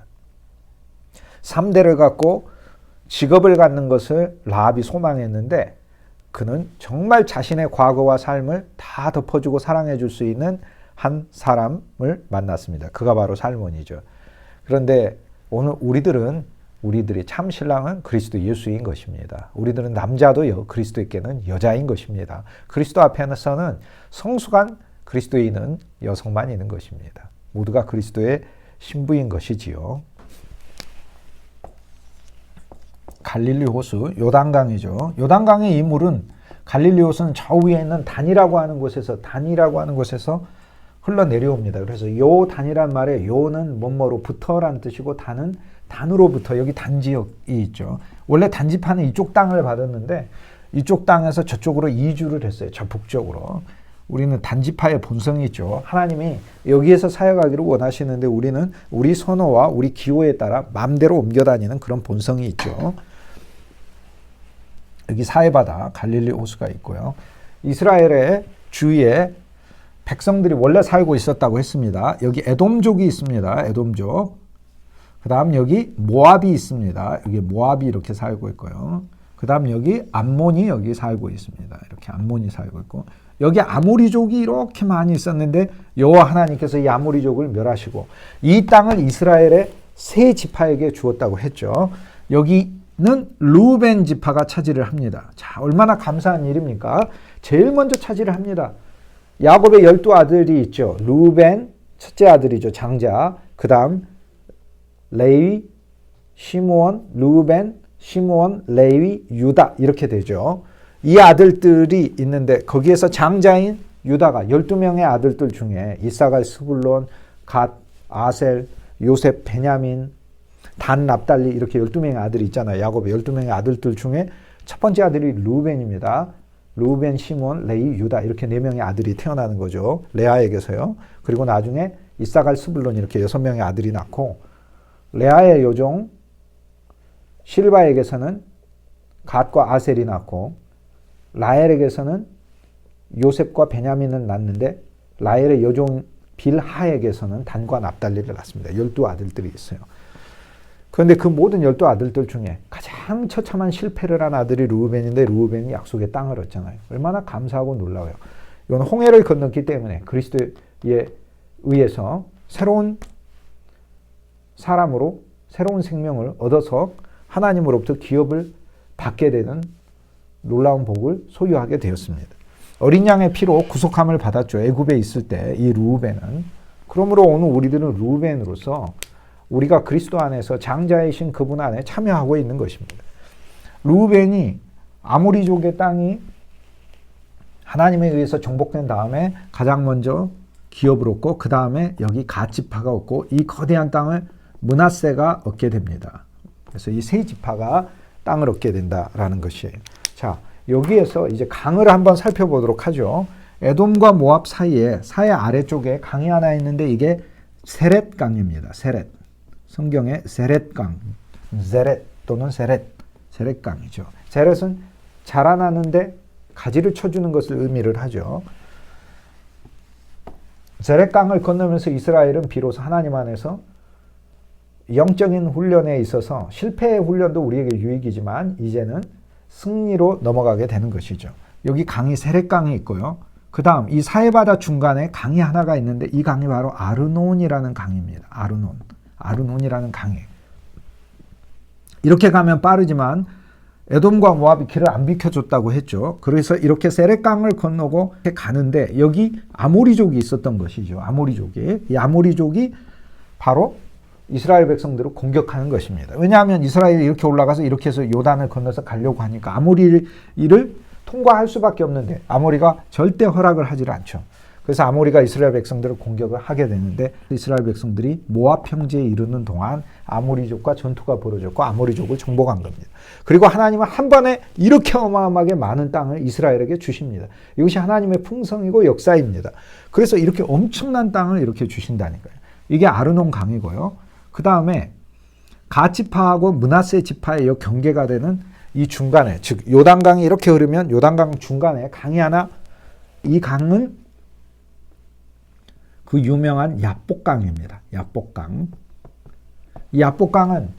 3대를 갖고 직업을 갖는 것을 라합이 소망했는데 그는 정말 자신의 과거와 삶을 다 덮어주고 사랑해 줄 수 있는 한 사람을 만났습니다. 그가 바로 살몬이죠. 그런데 오늘 우리들이 참 신랑은 그리스도 예수인 것입니다. 우리들은 남자도 그리스도께는 여자인 것입니다. 그리스도 앞에서는 성숙한 그리스도인은 여성만 있는 것입니다. 모두가 그리스도의 신부인 것이지요. 갈릴리 호수, 요단강이죠. 요단강의 이 물은 갈릴리 호수는 저 위에 있는 단이라고 하는 곳에서 흘러내려옵니다. 그래서 요 단이란 말에 요는 뭐뭐로부터란 뜻이고 단은 단으로부터 여기 단지역이 있죠. 원래 단지파는 이쪽 땅을 받았는데 이쪽 땅에서 저쪽으로 이주를 했어요. 저 북쪽으로. 우리는 단지파의 본성이 있죠. 하나님이 여기에서 사역하기를 원하시는데 우리는 우리 선호와 우리 기호에 따라 마음대로 옮겨다니는 그런 본성이 있죠. 여기 사해바다 갈릴리 호수가 있고요. 이스라엘의 주위에 백성들이 원래 살고 있었다고 했습니다. 여기 에돔족이 있습니다. 에돔족. 그 다음 여기 모압이 있습니다. 여기 모압이 이렇게 살고 있고요. 그 다음 여기 암몬이 여기 살고 있습니다. 이렇게 암몬이 살고 있고, 여기 아모리족이 이렇게 많이 있었는데 여호와 하나님께서 이 아모리족을 멸하시고 이 땅을 이스라엘의 세 지파에게 주었다고 했죠. 여기는 루벤 지파가 차지를 합니다. 자, 얼마나 감사한 일입니까? 제일 먼저 차지를 합니다. 야곱의 12아들이 있죠. 루벤 첫째 아들이죠. 장자. 그 다음 레위, 시므온, 루벤, 시므온, 레위, 유다 이렇게 되죠. 이 아들들이 있는데 거기에서 장자인 유다가 12명의 아들들 중에 이사갈, 스불론, 갓, 아셀, 요셉, 베냐민, 단, 납달리 이렇게 12명의 아들이 있잖아요. 야곱의 12명의 아들들 중에 첫 번째 아들이 루벤입니다. 루벤, 시몬, 레위, 유다 이렇게 4명의 아들이 태어나는 거죠. 레아에게서요. 그리고 나중에 이사갈, 스불론 이렇게 6명의 아들이 낳고, 레아의 여종 실바에게서는 갓과 아셀이 낳고, 라헬에게서는 요셉과 베냐민을 낳는데 라헬의 여종 빌하에게서는 단과 납달리를 낳습니다. 12아들들이 있어요. 그런데 그 모든 12아들들 중에 가장 처참한 실패를 한 아들이 루벤인데 루벤이 약속의 땅을 얻잖아요. 얼마나 감사하고 놀라워요. 이건 홍해를 건넜기 때문에 그리스도에 의해서 새로운 사람으로 새로운 생명을 얻어서 하나님으로부터 기업을 받게 되는 놀라운 복을 소유하게 되었습니다. 어린 양의 피로 구속함을 받았죠. 애굽에 있을 때 이 루벤은. 그러므로 오늘 우리들은 루벤으로서 우리가 그리스도 안에서 장자이신 그분 안에 참여하고 있는 것입니다. 루벤이 아모리족의 땅이 하나님에 의해서 정복된 다음에 가장 먼저 기업을 얻고 그 다음에 여기 갓 지파가 얻고 이 거대한 땅을 므낫세가 얻게 됩니다. 그래서 이 세 지파가 땅을 얻게 된다라는 것이에요. 자, 여기에서 이제 강을 한번 살펴보도록 하죠. 에돔과 모압 사이에 사해 아래쪽에 강이 하나 있는데 이게 세렛 강입니다. 세렛. 성경에 세렛 강, 세렛 또는 세렛 강이죠. 세렛은 자라나는데 가지를 쳐주는 것을 의미를 하죠. 세렛 강을 건너면서 이스라엘은 비로소 하나님 안에서 영적인 훈련에 있어서 실패의 훈련도 우리에게 유익이지만 이제는 승리로 넘어가게 되는 것이죠. 여기 강이 세렛강이 있고요. 그 다음 이 사해바다 중간에 강이 하나가 있는데 이 강이 바로 아르논이라는 강입니다. 아르논이라는 강이에요. 이렇게 가면 빠르지만 에돔과 모압이 길을 안 비켜줬다고 했죠. 그래서 이렇게 세렛강을 건너고 가는데 여기 아모리족이 있었던 것이죠. 이 아모리족이 바로 이스라엘 백성들을 공격하는 것입니다. 왜냐하면 이스라엘이 이렇게 올라가서 이렇게 해서 요단을 건너서 가려고 하니까 아모리를 통과할 수밖에 없는데 아모리가 절대 허락을 하지 않죠. 그래서 아모리가 이스라엘 백성들을 공격을 하게 되는데 이스라엘 백성들이 모압 평지에 이르는 동안 아모리족과 전투가 벌어졌고 아모리족을 정복한 겁니다. 그리고 하나님은 한 번에 이렇게 어마어마하게 많은 땅을 이스라엘에게 주십니다. 이것이 하나님의 풍성이고 역사입니다. 그래서 이렇게 엄청난 땅을 이렇게 주신다니까요. 이게 아르논 강이고요. 그 다음에 갓 지파하고 므낫세 지파의 이 경계가 되는 이 중간에, 즉 요단강이 이렇게 흐르면 요단강 중간에 강이 하나, 이 강은 그 유명한 야복강입니다. 야복강. 이 야복강은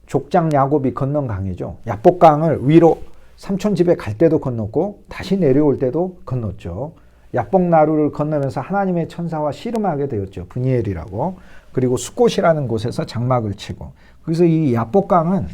족장 야곱이 건넌 강이죠. 야복강을 위로 삼촌 집에 갈 때도 건넜고 다시 내려올 때도 건넜죠. 야복나루를 건너면서 하나님의 천사와 씨름하게 되었죠. 브니엘이라고. 그리고 숫곳이라는 곳에서 장막을 치고. 그래서 이 야복강은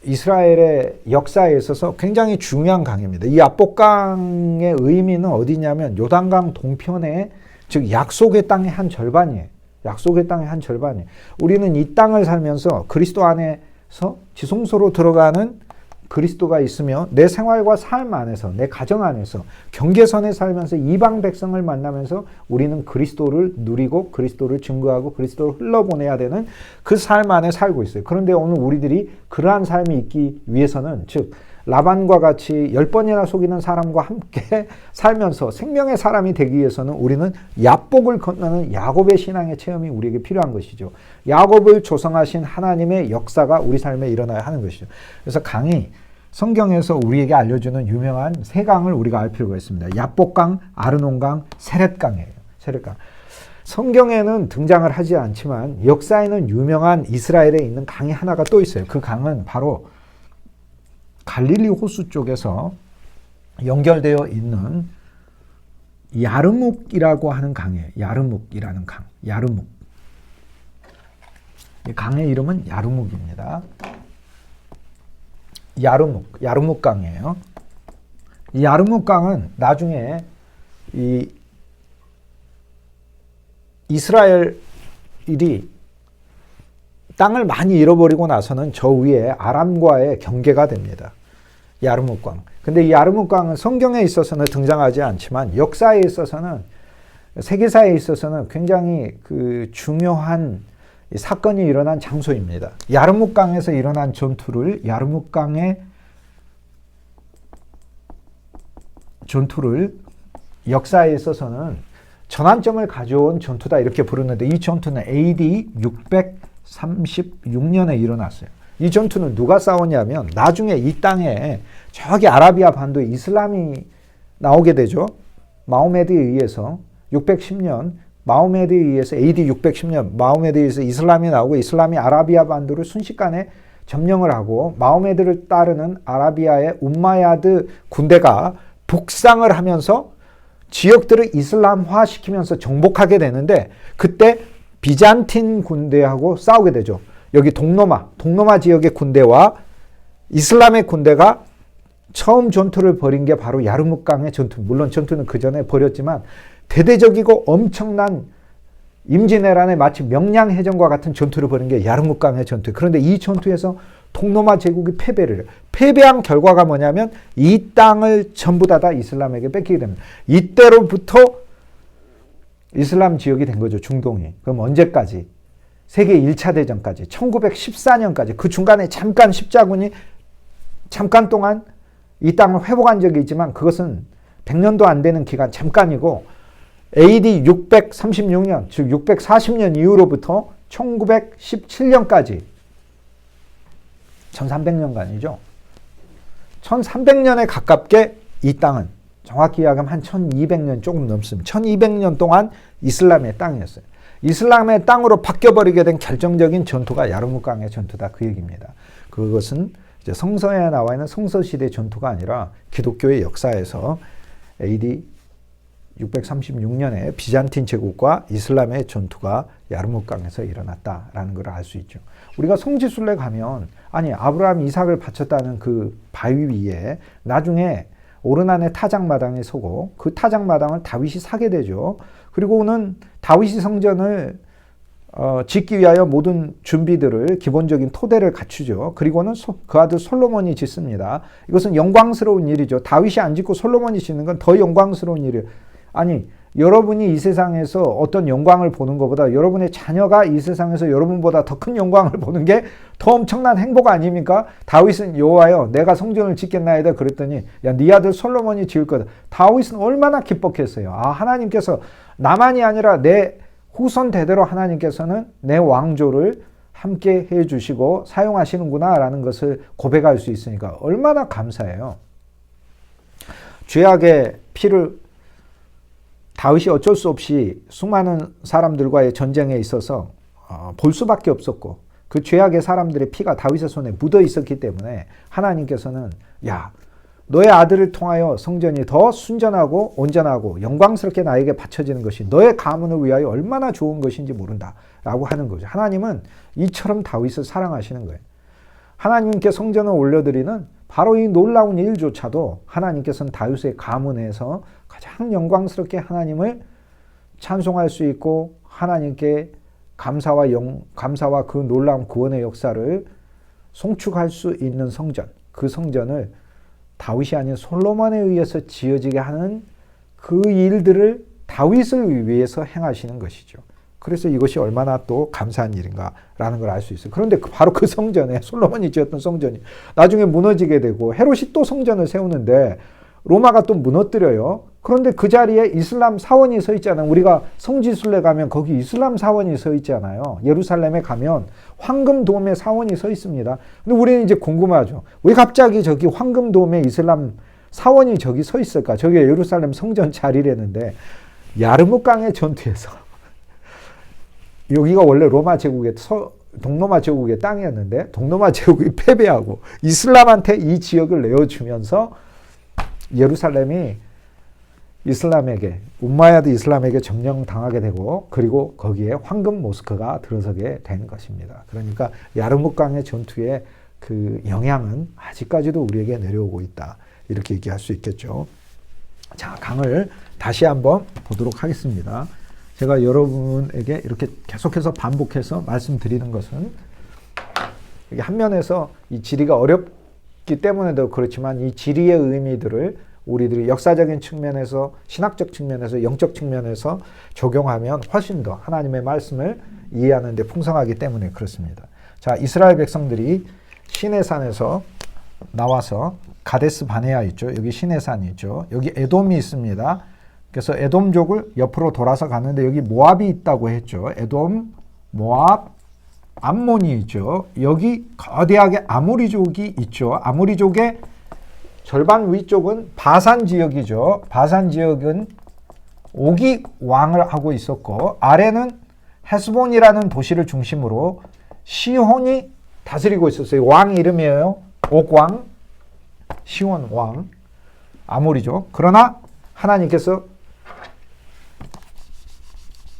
이스라엘의 역사에 있어서 굉장히 중요한 강입니다. 이 야복강의 의미는 어디냐면 요단강 동편에, 즉 약속의 땅의 한 절반이에요. 약속의 땅의 한 절반이에요. 우리는 이 땅을 살면서 그리스도 안에서 지성소로 들어가는 그리스도가 있으며 내 생활과 삶 안에서, 내 가정 안에서 경계선에 살면서 이방 백성을 만나면서 우리는 그리스도를 누리고 그리스도를 증거하고 그리스도를 흘러보내야 되는 그 삶 안에 살고 있어요. 그런데 오늘 우리들이 그러한 삶이 있기 위해서는, 즉 라반과 같이 10번이나 속이는 사람과 함께 살면서 생명의 사람이 되기 위해서는 우리는 야복을 건너는 야곱의 신앙의 체험이 우리에게 필요한 것이죠. 야곱을 조성하신 하나님의 역사가 우리 삶에 일어나야 하는 것이죠. 그래서 강이 성경에서 우리에게 알려주는 유명한 세 강을 우리가 알 필요가 있습니다. 야복강, 아르논강, 세렛강이에요. 세렛강. 성경에는 등장을 하지 않지만 역사에는 유명한 이스라엘에 있는 강이 하나가 또 있어요. 그 강은 바로 갈릴리 호수 쪽에서 연결되어 있는 야르묵이라고 하는 강이에요. 야르묵이라는 강. 야르묵. 이 강의 이름은 야르묵입니다. 야르묵강이에요. 이 야르묵강은 나중에 이 이스라엘이 땅을 많이 잃어버리고 나서는 저 위에 아람과의 경계가 됩니다. 야르묵강. 근데 이 야르묵강은 성경에 있어서는 등장하지 않지만 역사에 있어서는 세계사에 있어서는 굉장히 그 중요한 사건이 일어난 장소입니다. 야르묵강에서 일어난 전투를 역사에 있어서는 전환점을 가져온 전투다 이렇게 부르는데 이 전투는 AD 636년에 일어났어요. 이 전투는 누가 싸웠냐면 나중에 이 땅에 저기 아라비아 반도에 이슬람이 나오게 되죠. 마호메드에 의해서 610년 마호메드에 의해서 AD 610년 마호메드에 의해서 이슬람이 나오고 이슬람이 아라비아 반도를 순식간에 점령을 하고 마호메드를 따르는 아라비아의 움마야드 군대가 북상을 하면서 지역들을 이슬람화 시키면서 정복하게 되는데 그때 비잔틴 군대하고 싸우게 되죠. 여기 동로마 지역의 군대와 이슬람의 군대가 처음 전투를 벌인 게 바로 야르묵강의 전투. 물론 전투는 그 전에 벌였지만 대대적이고 엄청난 임진왜란의 마치 명량해전과 같은 전투를 벌인 게 야르묵강의 전투. 그런데 이 전투에서 동로마 제국이 패배한 결과가 뭐냐면 이 땅을 전부 다 이슬람에게 뺏기게 됩니다. 이때로부터 이슬람 지역이 된 거죠. 중동이. 그럼 언제까지? 세계 1차 대전까지 1914년까지 그 중간에 잠깐 십자군이 잠깐 동안 이 땅을 회복한 적이 있지만 그것은 100년도 안 되는 기간 잠깐이고 AD 636년 즉 640년 이후로부터 1917년까지 1300년간이죠. 1300년에 가깝게 이 땅은 정확히 이야기하면 한 1200년 조금 넘습니다. 1200년 동안 이슬람의 땅이었어요. 이슬람의 땅으로 바뀌어버리게 된 결정적인 전투가 야르묵강의 전투다 그 얘기입니다. 그것은 이제 성서에 나와 있는 성서시대 전투가 아니라 기독교의 역사에서 AD 636년에 비잔틴 제국과 이슬람의 전투가 야르묵강에서 일어났다라는 걸 알 수 있죠. 우리가 성지순례 가면 아니 아브라함 이삭을 바쳤다는 그 바위 위에 나중에 오르난의 타작마당에 서고 그 타작마당을 다윗이 사게 되죠. 그리고는 다윗이 성전을 짓기 위하여 모든 준비들을 기본적인 토대를 갖추죠. 그리고는 그 아들 솔로몬이 짓습니다. 이것은 영광스러운 일이죠. 다윗이 안 짓고 솔로몬이 짓는 건 더 영광스러운 일이에요. 아니 여러분이 이 세상에서 어떤 영광을 보는 것보다 여러분의 자녀가 이 세상에서 여러분보다 더 큰 영광을 보는 게 더 엄청난 행복 아닙니까? 다윗은 여호와여 내가 성전을 짓겠나이다 그랬더니 야 네 아들 솔로몬이 지을 거다. 다윗은 얼마나 기뻤겠어요. 아 하나님께서 나만이 아니라 내 후손 대대로 하나님께서는 내 왕조를 함께 해주시고 사용하시는구나 라는 것을 고백할 수 있으니까 얼마나 감사해요. 죄악의 피를 다윗이 어쩔 수 없이 수많은 사람들과의 전쟁에 있어서 볼 수밖에 없었고 그 죄악의 사람들의 피가 다윗의 손에 묻어 있었기 때문에 하나님께서는 야 너의 아들을 통하여 성전이 더 순전하고 온전하고 영광스럽게 나에게 바쳐지는 것이 너의 가문을 위하여 얼마나 좋은 것인지 모른다 라고 하는 거죠. 하나님은 이처럼 다윗을 사랑하시는 거예요. 하나님께 성전을 올려드리는 바로 이 놀라운 일조차도 하나님께서는 다윗의 가문에서 가장 영광스럽게 하나님을 찬송할 수 있고 하나님께 감사와 그 놀라운 구원의 역사를 송축할 수 있는 성전, 그 성전을 다윗이 아닌 솔로몬에 의해서 지어지게 하는 그 일들을 다윗을 위해서 행하시는 것이죠. 그래서 이것이 얼마나 또 감사한 일인가라는 걸 알 수 있어요. 그런데 바로 그 성전에 솔로몬이 지었던 성전이 나중에 무너지게 되고 헤롯이 또 성전을 세우는데 로마가 또 무너뜨려요. 그런데 그 자리에 이슬람 사원이 서 있잖아요. 우리가 성지순례 가면 거기 이슬람 사원이 서 있잖아요. 예루살렘에 가면 황금돔에 사원이 서 있습니다. 근데 우리는 이제 궁금하죠. 왜 갑자기 저기 황금돔에 이슬람 사원이 저기 서 있을까? 저기 예루살렘 성전 자리라는데 야르무강의 전투에서 여기가 원래 로마 제국의 동로마 제국의 땅이었는데 동로마 제국이 패배하고 이슬람한테 이 지역을 내어주면서 예루살렘이 이슬람에게 우마야드 이슬람에게 점령당하게 되고 그리고 거기에 황금 모스크가 들어서게 된 것입니다. 그러니까 야르무강의 전투의 그 영향은 아직까지도 우리에게 내려오고 있다. 이렇게 얘기할 수 있겠죠. 자, 강을 다시 한번 보도록 하겠습니다. 제가 여러분에게 이렇게 계속해서 반복해서 말씀드리는 것은 이게 한 면에서 이 지리가 어렵기 때문에도 그렇지만 이 지리의 의미들을 우리들이 역사적인 측면에서 신학적 측면에서 영적 측면에서 적용하면 훨씬 더 하나님의 말씀을 이해하는 데 풍성하기 때문에 그렇습니다. 자, 이스라엘 백성들이 시내산에서 나와서 가데스 바네아 있죠. 여기 시내산이 있죠. 여기 에돔이 있습니다. 그래서 에돔족을 옆으로 돌아서 갔는데 여기 모압이 있다고 했죠. 에돔, 모압, 암몬이 있죠. 여기 거대하게 아모리족이 있죠. 아모리족의 절반 위쪽은 바산 지역이죠. 바산 지역은 오기 왕을 하고 있었고 아래는 헤스본이라는 도시를 중심으로 시혼이 다스리고 있었어요. 왕 이름이에요. 옥왕, 시혼 왕, 아모리족. 그러나 하나님께서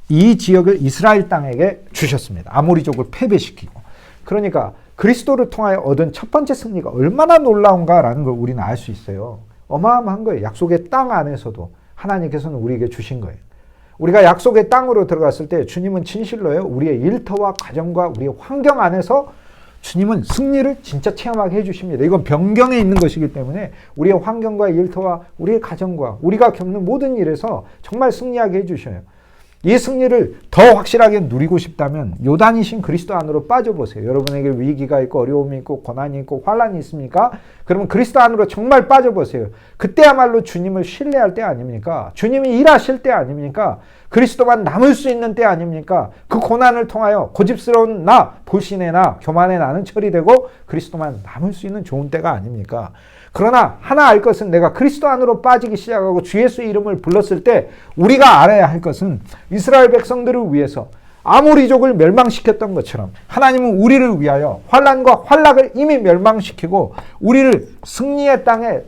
이 지역을 이스라엘 땅에게 주셨습니다. 아모리족을 패배시키고. 그러니까 그리스도를 통하여 얻은 첫 번째 승리가 얼마나 놀라운가라는 걸 우리는 알 수 있어요. 어마어마한 거예요. 약속의 땅 안에서도 하나님께서는 우리에게 주신 거예요. 우리가 약속의 땅으로 들어갔을 때 주님은 진실로요. 우리의 일터와 가정과 우리의 환경 안에서 주님은 승리를 진짜 체험하게 해주십니다. 이건 변경에 있는 것이기 때문에 우리의 환경과 일터와 우리의 가정과 우리가 겪는 모든 일에서 정말 승리하게 해주셔요. 이 승리를 더 확실하게 누리고 싶다면 요단이신 그리스도 안으로 빠져보세요. 여러분에게 위기가 있고 어려움이 있고 고난이 있고 환란이 있습니까? 그러면 그리스도 안으로 정말 빠져보세요. 그때야말로 주님을 신뢰할 때 아닙니까? 주님이 일하실 때 아닙니까? 그리스도만 남을 수 있는 때 아닙니까? 그 고난을 통하여 고집스러운 나, 불신의 나, 교만의 나는 처리되고 그리스도만 남을 수 있는 좋은 때가 아닙니까? 그러나 하나 알 것은 내가 그리스도 안으로 빠지기 시작하고 주 예수의 이름을 불렀을 때 우리가 알아야 할 것은 이스라엘 백성들을 위해서 아모리족을 멸망시켰던 것처럼 하나님은 우리를 위하여 환난과 환락을 이미 멸망시키고 우리를 승리의 땅에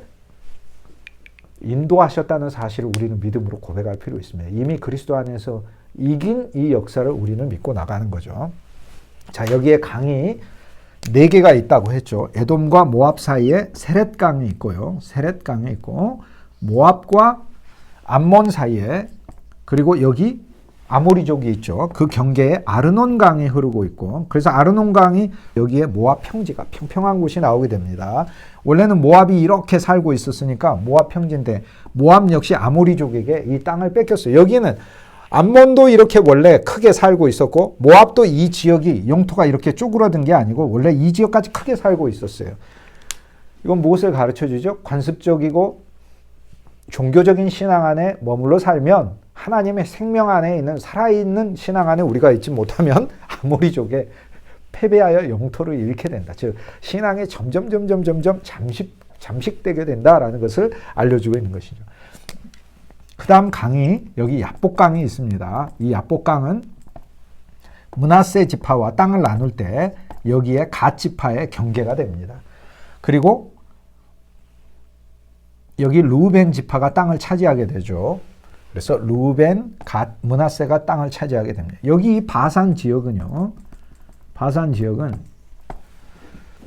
인도하셨다는 사실을 우리는 믿음으로 고백할 필요 있습니다. 이미 그리스도 안에서 이긴 이 역사를 우리는 믿고 나가는 거죠. 자, 여기에 강이 4개가 있다고 했죠. 에돔과 모압 사이에 세렛강이 있고요. 세렛강이 있고 모압과 암몬 사이에 그리고 여기 아모리족이 있죠. 그 경계에 아르논강이 흐르고 있고 그래서 아르논강이 여기에 모압 평지가 평평한 곳이 나오게 됩니다. 원래는 모압이 이렇게 살고 있었으니까 모압 평지인데 모압 역시 아모리족에게 이 땅을 뺏겼어요. 여기는 암몬도 이렇게 원래 크게 살고 있었고 모압도 이 지역이 영토가 이렇게 쪼그라든 게 아니고 원래 이 지역까지 크게 살고 있었어요. 이건 무엇을 가르쳐주죠? 관습적이고 종교적인 신앙 안에 머물러 살면 하나님의 생명 안에 있는 살아있는 신앙 안에 우리가 있지 못하면 아모리족에 패배하여 영토를 잃게 된다. 즉 신앙이 점점 잠식되게 된다라는 것을 알려주고 있는 것이죠. 그 다음 강이 여기 야복강이 있습니다. 이 야복강은 므낫세 지파와 땅을 나눌 때 여기에 갓 지파의 경계가 됩니다. 그리고 여기 루벤 지파가 땅을 차지하게 되죠. 그래서 루벤, 갓, 므낫세가 땅을 차지하게 됩니다. 여기 바산 지역은요. 바산 지역은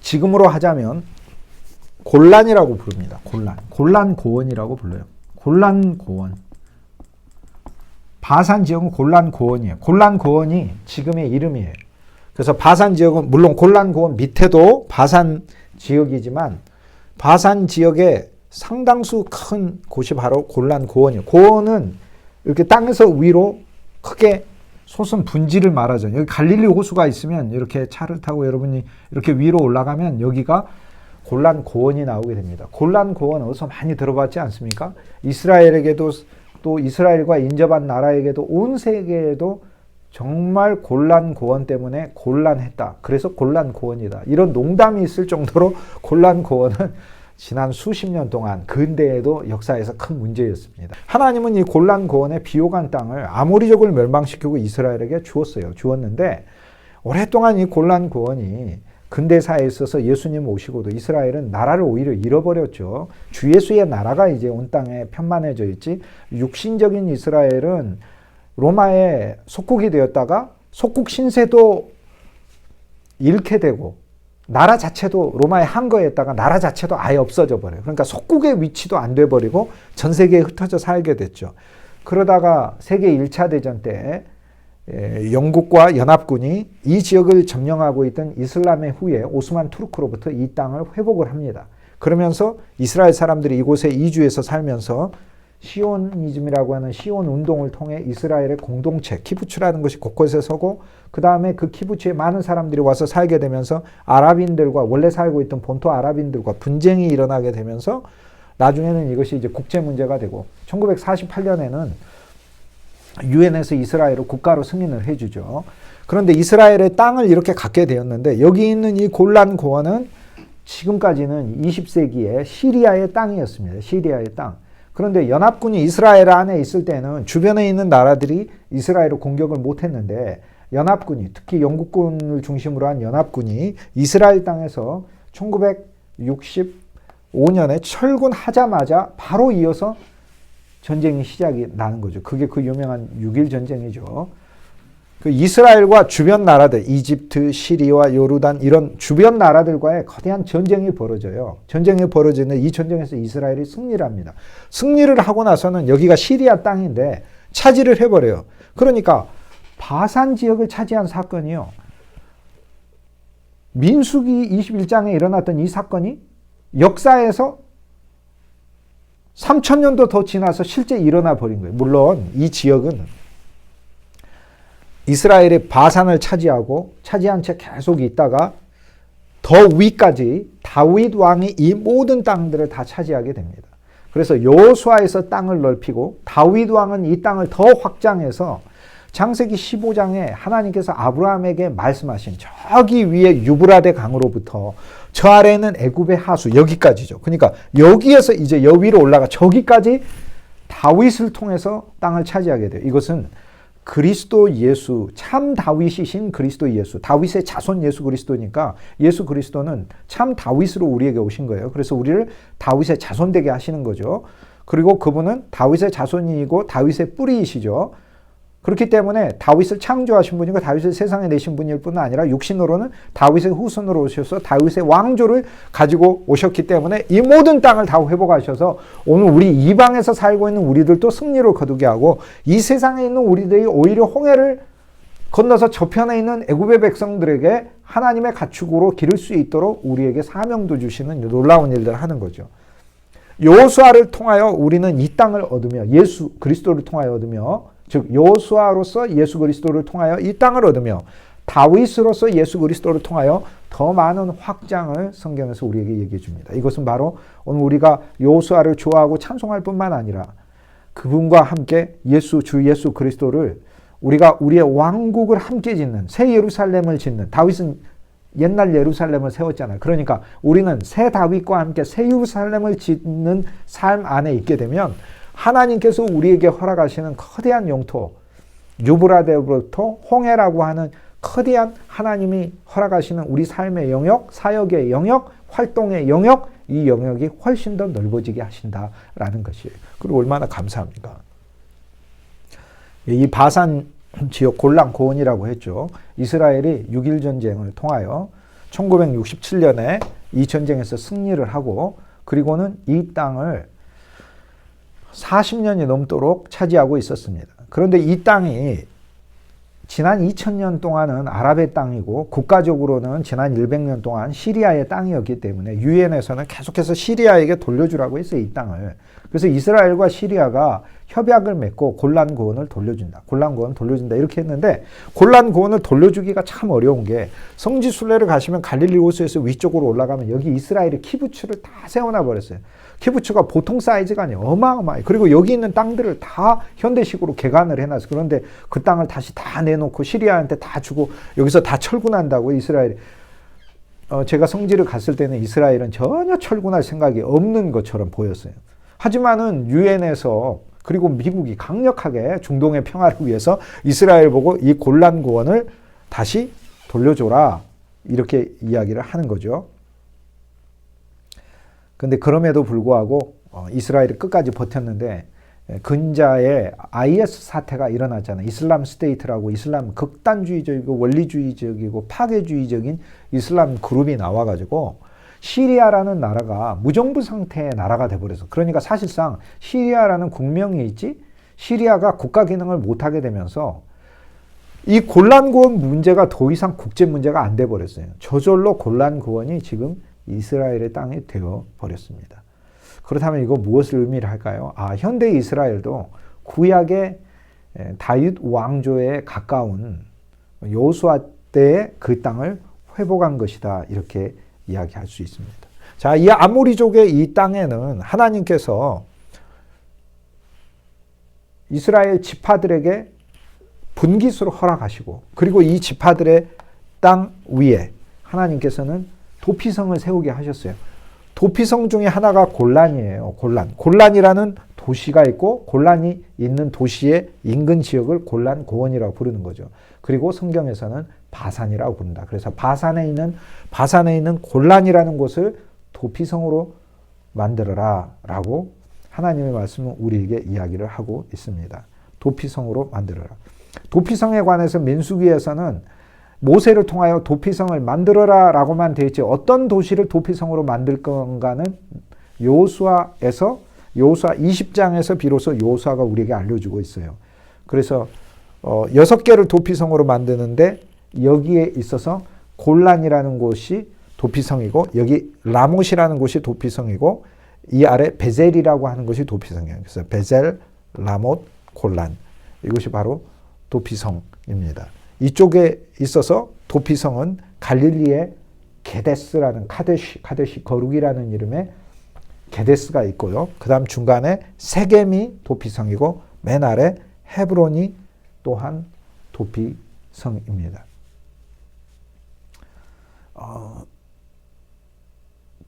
지금으로 하자면 골란이라고 부릅니다. 골란 고원이라고 불러요. 골란 고원. 바산 지역은 골란 고원이에요. 골란 고원이 지금의 이름이에요. 그래서 바산 지역은 물론 골란 고원 밑에도 바산 지역이지만 바산 지역의 상당수 큰 곳이 바로 골란 고원이에요. 고원은 이렇게 땅에서 위로 크게 솟은 분지를 말하죠. 여기 갈릴리 호수가 있으면 이렇게 차를 타고 여러분이 이렇게 위로 올라가면 여기가 골란 고원이 나오게 됩니다. 골란 고원 어디서 많이 들어봤지 않습니까? 이스라엘에게도 또 이스라엘과 인접한 나라에게도 온 세계에도 정말 골란 고원 때문에 곤란했다. 그래서 골란 고원이다. 이런 농담이 있을 정도로 골란 고원은 지난 수십 년 동안 근대에도 역사에서 큰 문제였습니다. 하나님은 이 골란 고원의 비옥한 땅을 아모리족을 멸망시키고 이스라엘에게 주었는데 오랫동안 이 골란 고원이 근대사에 있어서 예수님 오시고도 이스라엘은 나라를 오히려 잃어버렸죠. 주 예수의 나라가 이제 온 땅에 편만해져 있지 육신적인 이스라엘은 로마의 속국이 되었다가 속국 신세도 잃게 되고 나라 자체도 로마의 항거였다가 나라 자체도 아예 없어져 버려요. 그러니까 속국의 위치도 안 돼 버리고 전 세계에 흩어져 살게 됐죠. 그러다가 세계 1차 대전 때 영국과 연합군이 이 지역을 점령하고 있던 이슬람의 후예 오스만 투르크로부터 이 땅을 회복을 합니다. 그러면서 이스라엘 사람들이 이곳에 이주해서 살면서 시오니즘이라고 하는 시온 운동을 통해 이스라엘의 공동체 키부츠라는 것이 곳곳에 서고 그 다음에 그 키부츠에 많은 사람들이 와서 살게 되면서 아랍인들과 원래 살고 있던 본토 아랍인들과 분쟁이 일어나게 되면서 나중에는 이것이 이제 국제 문제가 되고 1948년에는 유엔에서 이스라엘을 국가로 승인을 해주죠. 그런데 이스라엘의 땅을 이렇게 갖게 되었는데 여기 있는 이 골란 고원은 지금까지는 20세기에 시리아의 땅이었습니다. 시리아의 땅. 그런데 연합군이 이스라엘 안에 있을 때는 주변에 있는 나라들이 이스라엘을 공격을 못했는데 연합군이 특히 영국군을 중심으로 한 연합군이 이스라엘 땅에서 1965년에 철군하자마자 바로 이어서 전쟁이 시작이 나는 거죠. 그게 그 유명한 6.1 전쟁이죠. 그 이스라엘과 주변 나라들, 이집트, 시리아, 요르단 이런 주변 나라들과의 거대한 전쟁이 벌어져요. 전쟁이 벌어지는 이 전쟁에서 이스라엘이 승리를 합니다. 승리를 하고 나서는 여기가 시리아 땅인데 차지를 해버려요. 그러니까 바산 지역을 차지한 사건이요. 민수기 21장에 일어났던 이 사건이 역사에서 3000년도 더 지나서 실제 일어나 버린 거예요. 물론 이 지역은 이스라엘의 바산을 차지한 채 계속 있다가 더 위까지 다윗 왕이 이 모든 땅들을 다 차지하게 됩니다. 그래서 여호수아에서 땅을 넓히고 다윗 왕은 이 땅을 더 확장해서 창세기 15장에 하나님께서 아브라함에게 말씀하신 저기 위에 유브라데 강으로부터 저 아래에는 애굽의 하수 여기까지죠. 그러니까 여기에서 이제 여 위로 올라가 저기까지 다윗을 통해서 땅을 차지하게 돼요. 이것은 그리스도 예수, 참 다윗이신 그리스도 예수, 다윗의 자손 예수 그리스도니까 예수 그리스도는 참 다윗으로 우리에게 오신 거예요. 그래서 우리를 다윗의 자손 되게 하시는 거죠. 그리고 그분은 다윗의 자손이고 다윗의 뿌리이시죠. 그렇기 때문에 다윗을 창조하신 분이고 다윗을 세상에 내신 분일 뿐 아니라 육신으로는 다윗의 후손으로 오셔서 다윗의 왕조를 가지고 오셨기 때문에 이 모든 땅을 다 회복하셔서 오늘 우리 이방에서 살고 있는 우리들도 승리를 거두게 하고 이 세상에 있는 우리들이 오히려 홍해를 건너서 저편에 있는 애굽의 백성들에게 하나님의 가축으로 기를 수 있도록 우리에게 사명도 주시는 놀라운 일들을 하는 거죠. 여호수아를 통하여 우리는 이 땅을 얻으며 예수 그리스도를 통하여 얻으며 즉 여호수아로서 예수 그리스도를 통하여 이 땅을 얻으며 다윗으로서 예수 그리스도를 통하여 더 많은 확장을 성경에서 우리에게 얘기해 줍니다. 이것은 바로 오늘 우리가 여호수아를 좋아하고 찬송할 뿐만 아니라 그분과 함께 주 예수 그리스도를 우리가 우리의 왕국을 함께 짓는 새 예루살렘을 짓는 다윗은 옛날 예루살렘을 세웠잖아요. 그러니까 우리는 새 다윗과 함께 새 예루살렘을 짓는 삶 안에 있게 되면 하나님께서 우리에게 허락하시는 거대한 영토, 유브라데로부터 홍해라고 하는 거대한 하나님이 허락하시는 우리 삶의 영역, 사역의 영역, 활동의 영역, 이 영역이 훨씬 더 넓어지게 하신다라는 것이에요. 그리고 얼마나 감사합니까? 이 바산 지역 골란 고원이라고 했죠. 이스라엘이 6.1 전쟁을 통하여 1967년에 이 전쟁에서 승리를 하고 그리고는 이 땅을 40년이 넘도록 차지하고 있었습니다. 그런데 이 땅이 지난 2000년 동안은 아랍의 땅이고 국가적으로는 지난 100년 동안 시리아의 땅이었기 때문에 유엔에서는 계속해서 시리아에게 돌려주라고 했어요. 이 땅을. 그래서 이스라엘과 시리아가 협약을 맺고 골란 고원을 돌려준다. 골란 고원 돌려준다. 이렇게 했는데 골란 고원을 돌려주기가 참 어려운 게 성지 순례를 가시면 갈릴리 호수에서 위쪽으로 올라가면 여기 이스라엘의 키부츠를 다 세워놔 버렸어요. 키부츠가 보통 사이즈가 아니에요. 어마어마해. 그리고 여기 있는 땅들을 다 현대식으로 개간을 해놨어요. 그런데 그 땅을 다시 다 내놓고 시리아한테 다 주고 여기서 다 철군한다고 이스라엘이. 제가 성지를 갔을 때는 이스라엘은 전혀 철군할 생각이 없는 것처럼 보였어요. 하지만은 유엔에서 그리고 미국이 강력하게 중동의 평화를 위해서 이스라엘 보고 이 골란 고원을 다시 돌려줘라 이렇게 이야기를 하는 거죠. 근데 그럼에도 불구하고 이스라엘이 끝까지 버텼는데 근자에 IS 사태가 일어났잖아요. 이슬람 스테이트라고 이슬람 극단주의적이고 원리주의적이고 파괴주의적인 이슬람 그룹이 나와가지고 시리아라는 나라가 무정부 상태의 나라가 돼버려서 그러니까 사실상 시리아라는 국명이 있지 시리아가 국가 기능을 못하게 되면서 이 골란고원 문제가 더 이상 국제 문제가 안 돼버렸어요. 저절로 골란고원이 지금 이스라엘의 땅이 되어버렸습니다. 그렇다면 이거 무엇을 의미를 할까요? 현대 이스라엘도 구약의 다윗 왕조에 가까운 여호수아 때의 그 땅을 회복한 것이다. 이렇게 이야기할 수 있습니다. 자, 이 아모리족의 이 땅에는 하나님께서 이스라엘 지파들에게 분깃으로 허락하시고 그리고 이 지파들의 땅 위에 하나님께서는 도피성을 세우게 하셨어요. 도피성 중에 하나가 골란이에요. 골란이라는 도시가 있고 골란이 있는 도시의 인근 지역을 골란 고원이라고 부르는 거죠. 그리고 성경에서는 바산이라고 부른다. 그래서 바산에 있는 골란이라는 곳을 도피성으로 만들어라 라고 하나님의 말씀은 우리에게 이야기를 하고 있습니다. 도피성으로 만들어라. 도피성에 관해서 민수기에서는 모세를 통하여 도피성을 만들어라 라고만 되어 있지 어떤 도시를 도피성으로 만들 건가는 여호수아 20장에서 비로소 여호수아가 우리에게 알려주고 있어요. 그래서 6개를 도피성으로 만드는데 여기에 있어서 골란이라는 곳이 도피성이고 여기 라못이라는 곳이 도피성이고 이 아래 베젤이라고 하는 것이 도피성이에요. 그래서 베젤, 라못, 골란 이것이 바로 도피성입니다. 이쪽에 있어서 도피성은 갈릴리의 게데스라는 카데시 거룩이라는 이름의 게데스가 있고요. 그 다음 중간에 세겜이 도피성이고 맨 아래 헤브론이 또한 도피성입니다.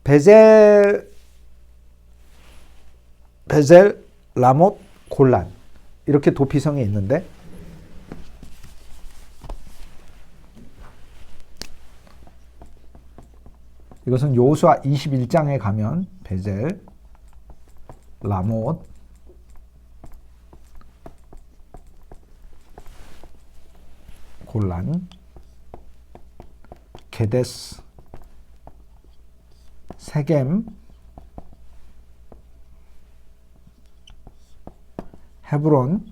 베젤, 라못, 골란 이렇게 도피성이 있는데 이것은 여호수아 21장에 가면 베젤, 라못, 골란, 게데스, 세겜, 헤브론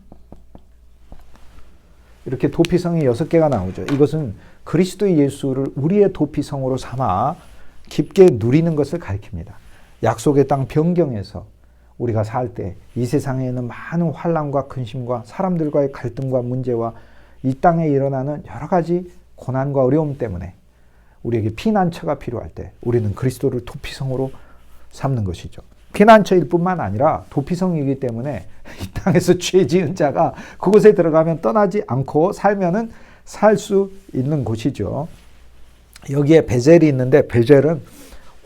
이렇게 도피성이 6개가 나오죠. 이것은 그리스도 예수를 우리의 도피성으로 삼아 깊게 누리는 것을 가리킵니다. 약속의 땅 변경에서 우리가 살 때 이 세상에는 많은 환난과 근심과 사람들과의 갈등과 문제와 이 땅에 일어나는 여러 가지 고난과 어려움 때문에 우리에게 피난처가 필요할 때 우리는 그리스도를 도피성으로 삼는 것이죠. 피난처일 뿐만 아니라 도피성이기 때문에 이 땅에서 죄 지은 자가 그곳에 들어가면 떠나지 않고 살면은 살 수 있는 곳이죠. 여기에 베젤이 있는데 베젤은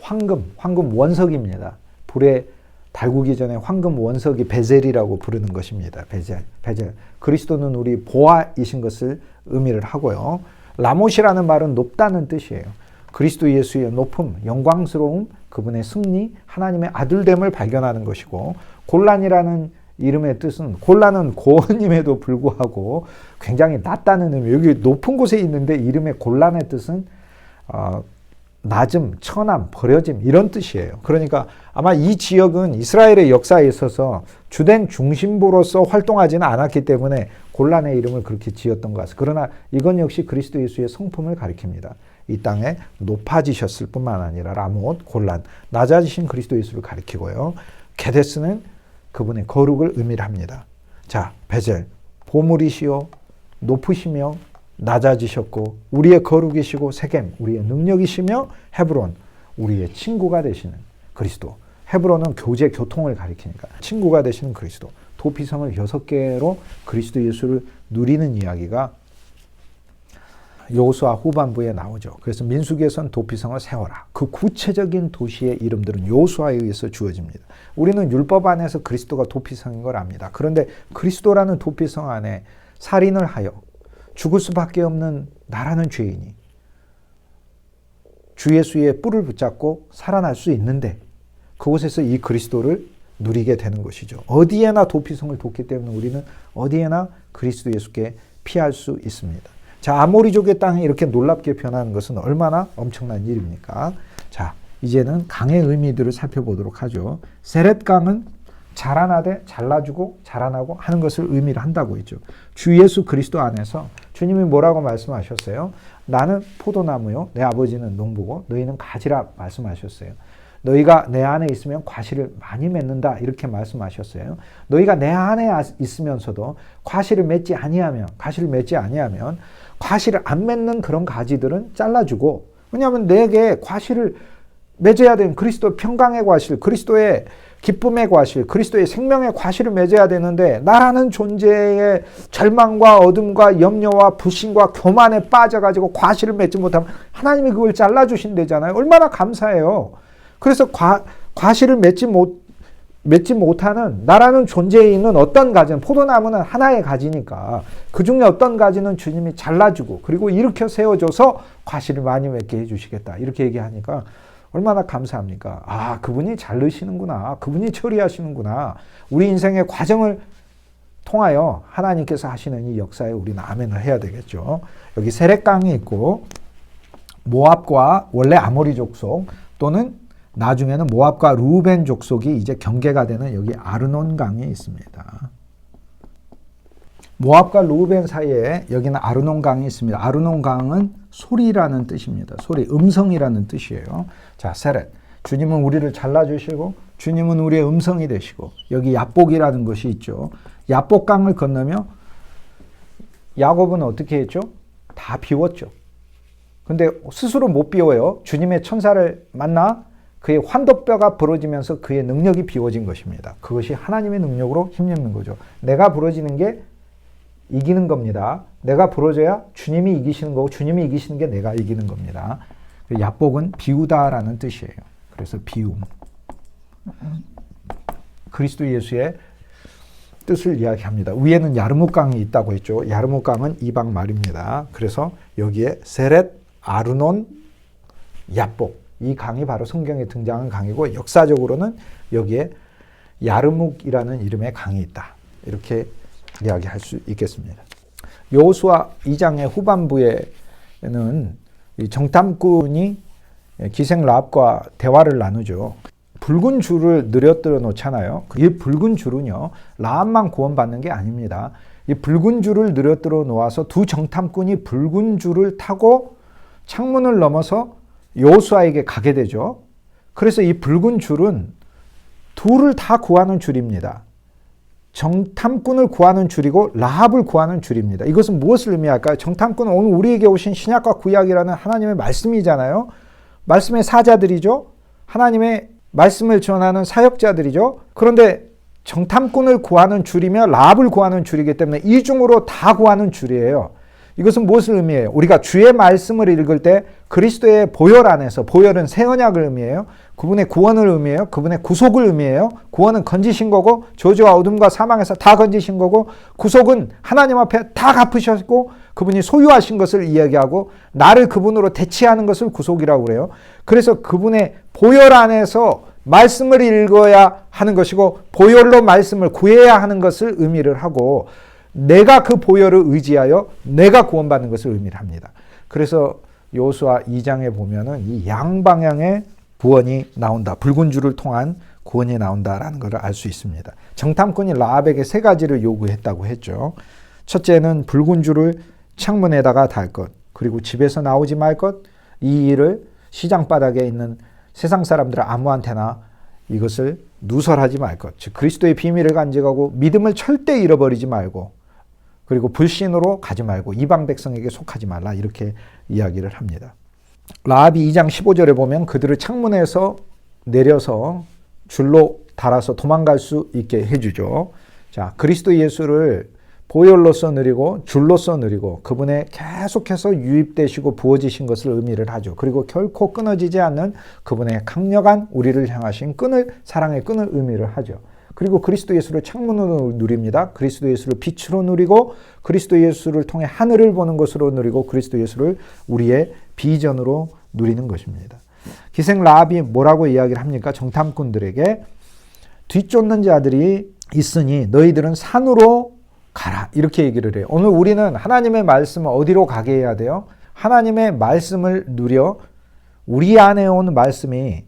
황금 원석입니다. 불에 달구기 전에 황금 원석이 베젤이라고 부르는 것입니다. 베젤. 그리스도는 우리 보아이신 것을 의미를 하고요. 라못이라는 말은 높다는 뜻이에요. 그리스도 예수의 높음, 영광스러움, 그분의 승리, 하나님의 아들됨을 발견하는 것이고 골란이라는 이름의 뜻은 골란은 고원임에도 불구하고 굉장히 낮다는 의미. 여기 높은 곳에 있는데 이름의 골란의 뜻은 낮음, 천함, 버려짐 이런 뜻이에요. 그러니까 아마 이 지역은 이스라엘의 역사에 있어서 주된 중심부로서 활동하지는 않았기 때문에 골란의 이름을 그렇게 지었던 것 같습니다. 그러나 이건 역시 그리스도 예수의 성품을 가리킵니다. 이 땅에 높아지셨을 뿐만 아니라 라못, 골란, 낮아지신 그리스도 예수를 가리키고요. 게데스는 그분의 거룩을 의미를 합니다. 자, 베젤, 보물이시요 높으시며 낮아지셨고 우리의 거룩이시고 세겜 우리의 능력이시며 헤브론 우리의 친구가 되시는 그리스도. 헤브론은 교제, 교통을 가리키니까 친구가 되시는 그리스도. 도피성을 6개로 그리스도 예수를 누리는 이야기가 여호수아 후반부에 나오죠. 그래서 민수기에서는 도피성을 세워라. 그 구체적인 도시의 이름들은 여호수아에 의해서 주어집니다. 우리는 율법 안에서 그리스도가 도피성인 걸 압니다. 그런데 그리스도라는 도피성 안에 살인을 하여 죽을 수밖에 없는 나라는 죄인이 주 예수의 뿔을 붙잡고 살아날 수 있는데 그곳에서 이 그리스도를 누리게 되는 것이죠. 어디에나 도피성을 뒀기 때문에 우리는 어디에나 그리스도 예수께 피할 수 있습니다. 자, 아모리족의 땅이 이렇게 놀랍게 변하는 것은 얼마나 엄청난 일입니까? 자, 이제는 강의 의미들을 살펴보도록 하죠. 세렛강은 자라나되 잘라주고 자라나고 하는 것을 의미를 한다고 했죠. 주 예수 그리스도 안에서 주님이 뭐라고 말씀하셨어요? 나는 포도나무요 내 아버지는 농부고 너희는 가지라 말씀하셨어요. 너희가 내 안에 있으면 과실을 많이 맺는다 이렇게 말씀하셨어요. 너희가 내 안에 있으면서도 과실을 맺지 아니하면 과실을 안 맺는 그런 가지들은 잘라주고, 왜냐하면 내게 과실을 맺어야 되는 그리스도의 평강의 과실, 그리스도의 기쁨의 과실, 그리스도의 생명의 과실을 맺어야 되는데 나라는 존재의 절망과 어둠과 염려와 불신과 교만에 빠져가지고 과실을 맺지 못하면 하나님이 그걸 잘라주신다잖아요. 얼마나 감사해요. 그래서 과실을 맺지 못하는 나라는 존재에 있는 어떤 가지는, 포도나무는 하나의 가지니까 그 중에 어떤 가지는 주님이 잘라주고 그리고 일으켜 세워줘서 과실을 많이 맺게 해주시겠다 이렇게 얘기하니까 얼마나 감사합니까? 아, 그분이 자르시는구나, 그분이 처리하시는구나. 우리 인생의 과정을 통하여 하나님께서 하시는 이 역사에 우리는 아멘을 해야 되겠죠. 여기 세렛강이 있고 모압과 원래 아모리 족속 또는 나중에는 모압과 루벤 족속이 이제 경계가 되는 여기 아르논 강이 있습니다. 모압과 루벤 사이에 여기는 아르논 강이 있습니다. 아르논 강은 소리라는 뜻입니다. 소리, 음성이라는 뜻이에요. 자, 세렛. 주님은 우리를 잘라주시고 주님은 우리의 음성이 되시고 여기 야복이라는 것이 있죠. 야복강을 건너며 야곱은 어떻게 했죠? 다 비웠죠. 근데 스스로 못 비워요. 주님의 천사를 만나 그의 환도뼈가 부러지면서 그의 능력이 비워진 것입니다. 그것이 하나님의 능력으로 힘입는 거죠. 내가 부러지는 게 이기는 겁니다. 내가 부러져야 주님이 이기시는 거고 주님이 이기시는 게 내가 이기는 겁니다. 야복은 비우다라는 뜻이에요. 그래서 비움. 그리스도 예수의 뜻을 이야기합니다. 위에는 야르묵강이 있다고 했죠. 야르묵강은 이방 말입니다. 그래서 여기에 세렛, 아르논, 야복. 이 강이 바로 성경에 등장한 강이고 역사적으로는 여기에 야르묵이라는 이름의 강이 있다. 이렇게 이야기할 수 있겠습니다. 여호수아 2장의 후반부에는 정탐꾼이 기생 라합과 대화를 나누죠. 붉은 줄을 늘어뜨려 놓잖아요. 이 붉은 줄은요, 라합만 구원받는 게 아닙니다. 이 붉은 줄을 늘어뜨려 놓아서 두 정탐꾼이 붉은 줄을 타고 창문을 넘어서 여호수아에게 가게 되죠. 그래서 이 붉은 줄은 둘을 다 구하는 줄입니다. 정탐꾼을 구하는 줄이고 라합을 구하는 줄입니다. 이것은 무엇을 의미할까요? 정탐꾼은 오늘 우리에게 오신 신약과 구약이라는 하나님의 말씀이잖아요. 말씀의 사자들이죠. 하나님의 말씀을 전하는 사역자들이죠. 그런데 정탐꾼을 구하는 줄이며 라합을 구하는 줄이기 때문에 이중으로 다 구하는 줄이에요. 이것은 무엇을 의미해요? 우리가 주의 말씀을 읽을 때 그리스도의 보혈 안에서, 보혈은 새 언약을 의미해요. 그분의 구원을 의미해요. 그분의 구속을 의미해요. 구원은 건지신 거고 저주와 어둠과 사망에서 다 건지신 거고 구속은 하나님 앞에 다 갚으셨고 그분이 소유하신 것을 이야기하고 나를 그분으로 대체하는 것을 구속이라고 그래요. 그래서 그분의 보혈 안에서 말씀을 읽어야 하는 것이고 보혈로 말씀을 구해야 하는 것을 의미를 하고 내가 그 보혈을 의지하여 내가 구원받는 것을 의미를 합니다. 그래서 여호수아 2장에 보면은 이 양방향의 구원이 나온다. 붉은 줄을 통한 구원이 나온다라는 것을 알 수 있습니다. 정탐꾼이 라합에게 3가지를 요구했다고 했죠. 첫째는 붉은 줄을 창문에다가 달 것, 그리고 집에서 나오지 말 것, 이 일을 시장 바닥에 있는 세상 사람들 아무한테나 이것을 누설하지 말 것. 즉 그리스도의 비밀을 간직하고 믿음을 절대 잃어버리지 말고 그리고 불신으로 가지 말고 이방 백성에게 속하지 말라 이렇게 이야기를 합니다. 라합이 2장 15절에 보면 그들을 창문에서 내려서 줄로 달아서 도망갈 수 있게 해주죠. 자, 그리스도 예수를 보혈로서 누리고 줄로서 누리고 그분에 계속해서 유입되시고 부어지신 것을 의미를 하죠. 그리고 결코 끊어지지 않는 그분의 강력한 우리를 향하신 사랑의 끈을 의미를 하죠. 그리고 그리스도 예수를 창문으로 누립니다. 그리스도 예수를 빛으로 누리고 그리스도 예수를 통해 하늘을 보는 것으로 누리고 그리스도 예수를 우리의 비전으로 누리는 것입니다. 기생 라합이 뭐라고 이야기를 합니까? 정탐꾼들에게 뒤쫓는 자들이 있으니 너희들은 산으로 가라 이렇게 얘기를 해요. 오늘 우리는 하나님의 말씀을 어디로 가게 해야 돼요? 하나님의 말씀을 누려 우리 안에 온 말씀이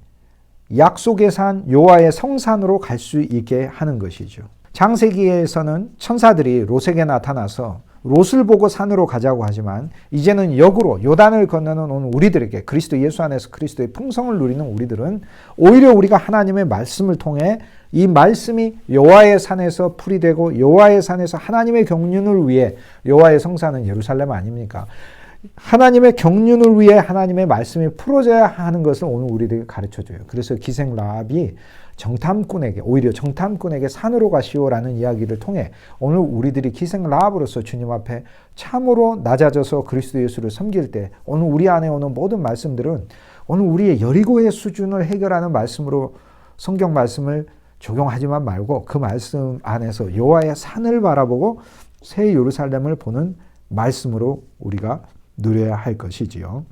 약속의 산 여호와의 성산으로 갈 수 있게 하는 것이죠. 창세기에서는 천사들이 롯에게 나타나서 롯을 보고 산으로 가자고 하지만 이제는 역으로 요단을 건너는 오늘 우리들에게 그리스도 예수 안에서 그리스도의 풍성을 누리는 우리들은 오히려 우리가 하나님의 말씀을 통해 이 말씀이 여호와의 산에서 풀이 되고 여호와의 산에서 하나님의 경륜을 위해 여호와의 성산은 예루살렘 아닙니까? 하나님의 경륜을 위해 하나님의 말씀이 풀어져야 하는 것을 오늘 우리들에게 가르쳐줘요. 그래서 기생 라합이 오히려 정탐꾼에게 산으로 가시오라는 이야기를 통해 오늘 우리들이 기생 라합으로서 주님 앞에 참으로 낮아져서 그리스도 예수를 섬길 때 오늘 우리 안에 오는 모든 말씀들은 오늘 우리의 여리고의 수준을 해결하는 말씀으로 성경 말씀을 적용하지만 말고 그 말씀 안에서 여호와의 산을 바라보고 새 예루살렘을 보는 말씀으로 우리가 누려야 할 것이지요.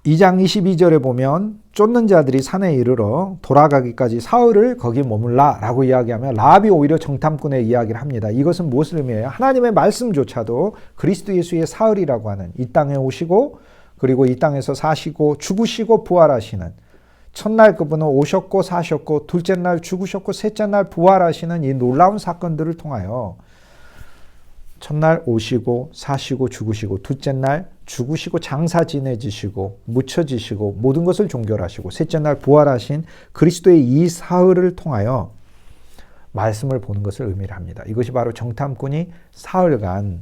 2장 22절에 보면 쫓는 자들이 산에 이르러 돌아가기까지 사흘을 거기 머물라 라고 이야기하며 라합이 오히려 정탐꾼의 이야기를 합니다. 이것은 무엇을 의미해요? 하나님의 말씀조차도 그리스도 예수의 사흘이라고 하는 이 땅에 오시고 그리고 이 땅에서 사시고 죽으시고 부활하시는 첫날 그분은 오셨고 사셨고 둘째 날 죽으셨고 셋째 날 부활하시는 이 놀라운 사건들을 통하여 첫날 오시고 사시고 죽으시고 둘째 날 죽으시고 장사 지내지시고 묻혀지시고 모든 것을 종결하시고 셋째 날 부활하신 그리스도의 이 사흘을 통하여 말씀을 보는 것을 의미를 합니다. 이것이 바로 정탐꾼이 사흘간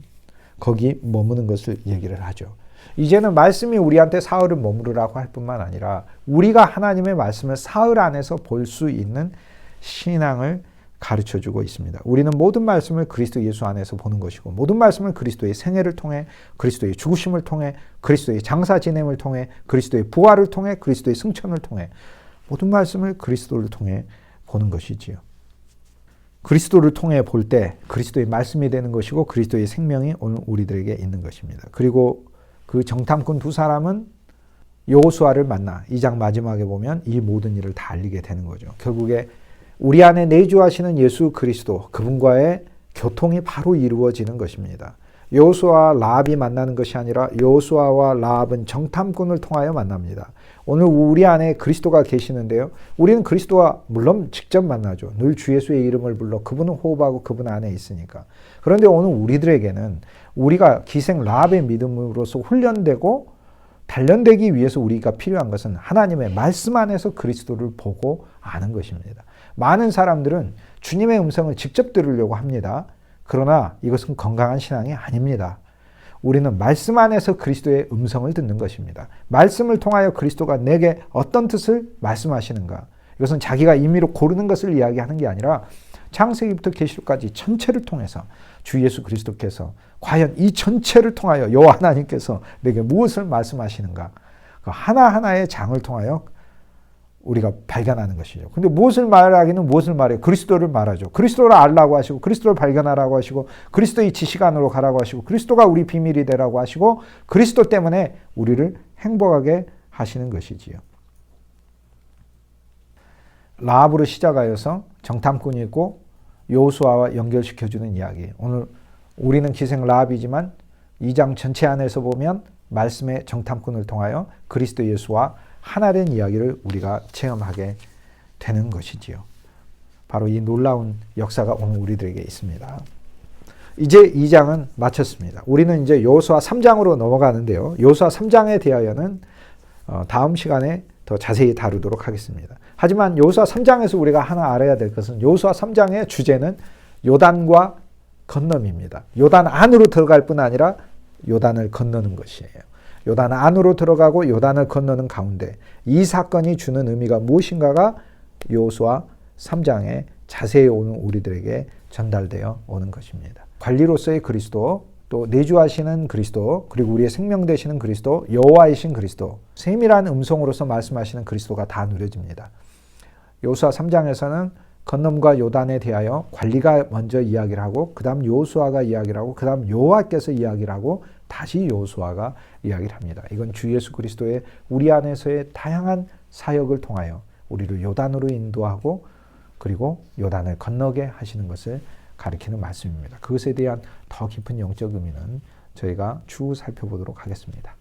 거기 머무는 것을 얘기를 하죠. 이제는 말씀이 우리한테 사흘을 머무르라고 할 뿐만 아니라 우리가 하나님의 말씀을 사흘 안에서 볼 수 있는 신앙을 가르쳐주고 있습니다. 우리는 모든 말씀을 그리스도 예수 안에서 보는 것이고 모든 말씀을 그리스도의 생애를 통해 그리스도의 죽으심을 통해 그리스도의 장사 지냄을 통해 그리스도의 부활을 통해 그리스도의 승천을 통해 모든 말씀을 그리스도를 통해 보는 것이지요. 그리스도를 통해 볼 때 그리스도의 말씀이 되는 것이고 그리스도의 생명이 오늘 우리들에게 있는 것입니다. 그리고 그 정탐꾼 두 사람은 여호수아를 만나 2장 마지막에 보면 이 모든 일을 다 알리게 되는 거죠. 결국에 우리 안에 내주하시는 예수 그리스도 그분과의 교통이 바로 이루어지는 것입니다. 여호수아와 라합이 만나는 것이 아니라 여호수아와 라합은 정탐꾼을 통하여 만납니다. 오늘 우리 안에 그리스도가 계시는데요. 우리는 그리스도와 물론 직접 만나죠. 늘 주 예수의 이름을 불러 그분은 호흡하고 그분 안에 있으니까. 그런데 오늘 우리들에게는 우리가 기생 라합의 믿음으로서 훈련되고 단련되기 위해서 우리가 필요한 것은 하나님의 말씀 안에서 그리스도를 보고 아는 것입니다. 많은 사람들은 주님의 음성을 직접 들으려고 합니다. 그러나 이것은 건강한 신앙이 아닙니다. 우리는 말씀 안에서 그리스도의 음성을 듣는 것입니다. 말씀을 통하여 그리스도가 내게 어떤 뜻을 말씀하시는가. 이것은 자기가 임의로 고르는 것을 이야기하는 게 아니라 창세기부터 계시록까지 전체를 통해서 주 예수 그리스도께서 과연 이 전체를 통하여 여호와 하나님께서 내게 무엇을 말씀하시는가. 그 하나하나의 장을 통하여 우리가 발견하는 것이죠. 근데 무엇을 말하기는 무엇을 말해요? 그리스도를 말하죠. 그리스도를 알라고 하시고 그리스도를 발견하라고 하시고 그리스도의 지시간으로 가라고 하시고 그리스도가 우리 비밀이 되라고 하시고 그리스도 때문에 우리를 행복하게 하시는 것이지요. 라합으로 시작하여서 정탐꾼이 있고 여호수아와 연결시켜주는 이야기. 오늘 우리는 기생 라합이지만 2장 전체 안에서 보면 말씀의 정탐꾼을 통하여 그리스도 예수와 하나된 이야기를 우리가 체험하게 되는 것이지요. 바로 이 놀라운 역사가 오늘 우리들에게 있습니다. 이제 2장은 마쳤습니다. 우리는 이제 여호수아 3장으로 넘어가는데요. 여호수아 3장에 대하여는 다음 시간에 더 자세히 다루도록 하겠습니다. 하지만 여호수아 3장에서 우리가 하나 알아야 될 것은 여호수아 3장의 주제는 요단과 건nom입니다. 요단 안으로 들어갈 뿐 아니라 요단을 건너는 것이에요. 요단 안으로 들어가고 요단을 건너는 가운데 이 사건이 주는 의미가 무엇인가가 여호수아 3장에 자세히 오는 우리들에게 전달되어 오는 것입니다. 관리로서의 그리스도, 또 내주하시는 그리스도, 그리고 우리의 생명 되시는 그리스도, 여호와이신 그리스도, 세밀한 음성으로서 말씀하시는 그리스도가 다 누려집니다. 여호수아 3장에서는 건nom과 요단에 대하여 관리가 먼저 이야기를 하고 그 다음 여호수아가 이야기를 하고 그 다음 여호와께서 이야기를 하고 다시 여호수아가 이야기를 합니다. 이건 주 예수 그리스도의 우리 안에서의 다양한 사역을 통하여 우리를 요단으로 인도하고 그리고 요단을 건너게 하시는 것을 가리키는 말씀입니다. 그것에 대한 더 깊은 영적 의미는 저희가 추후 살펴보도록 하겠습니다.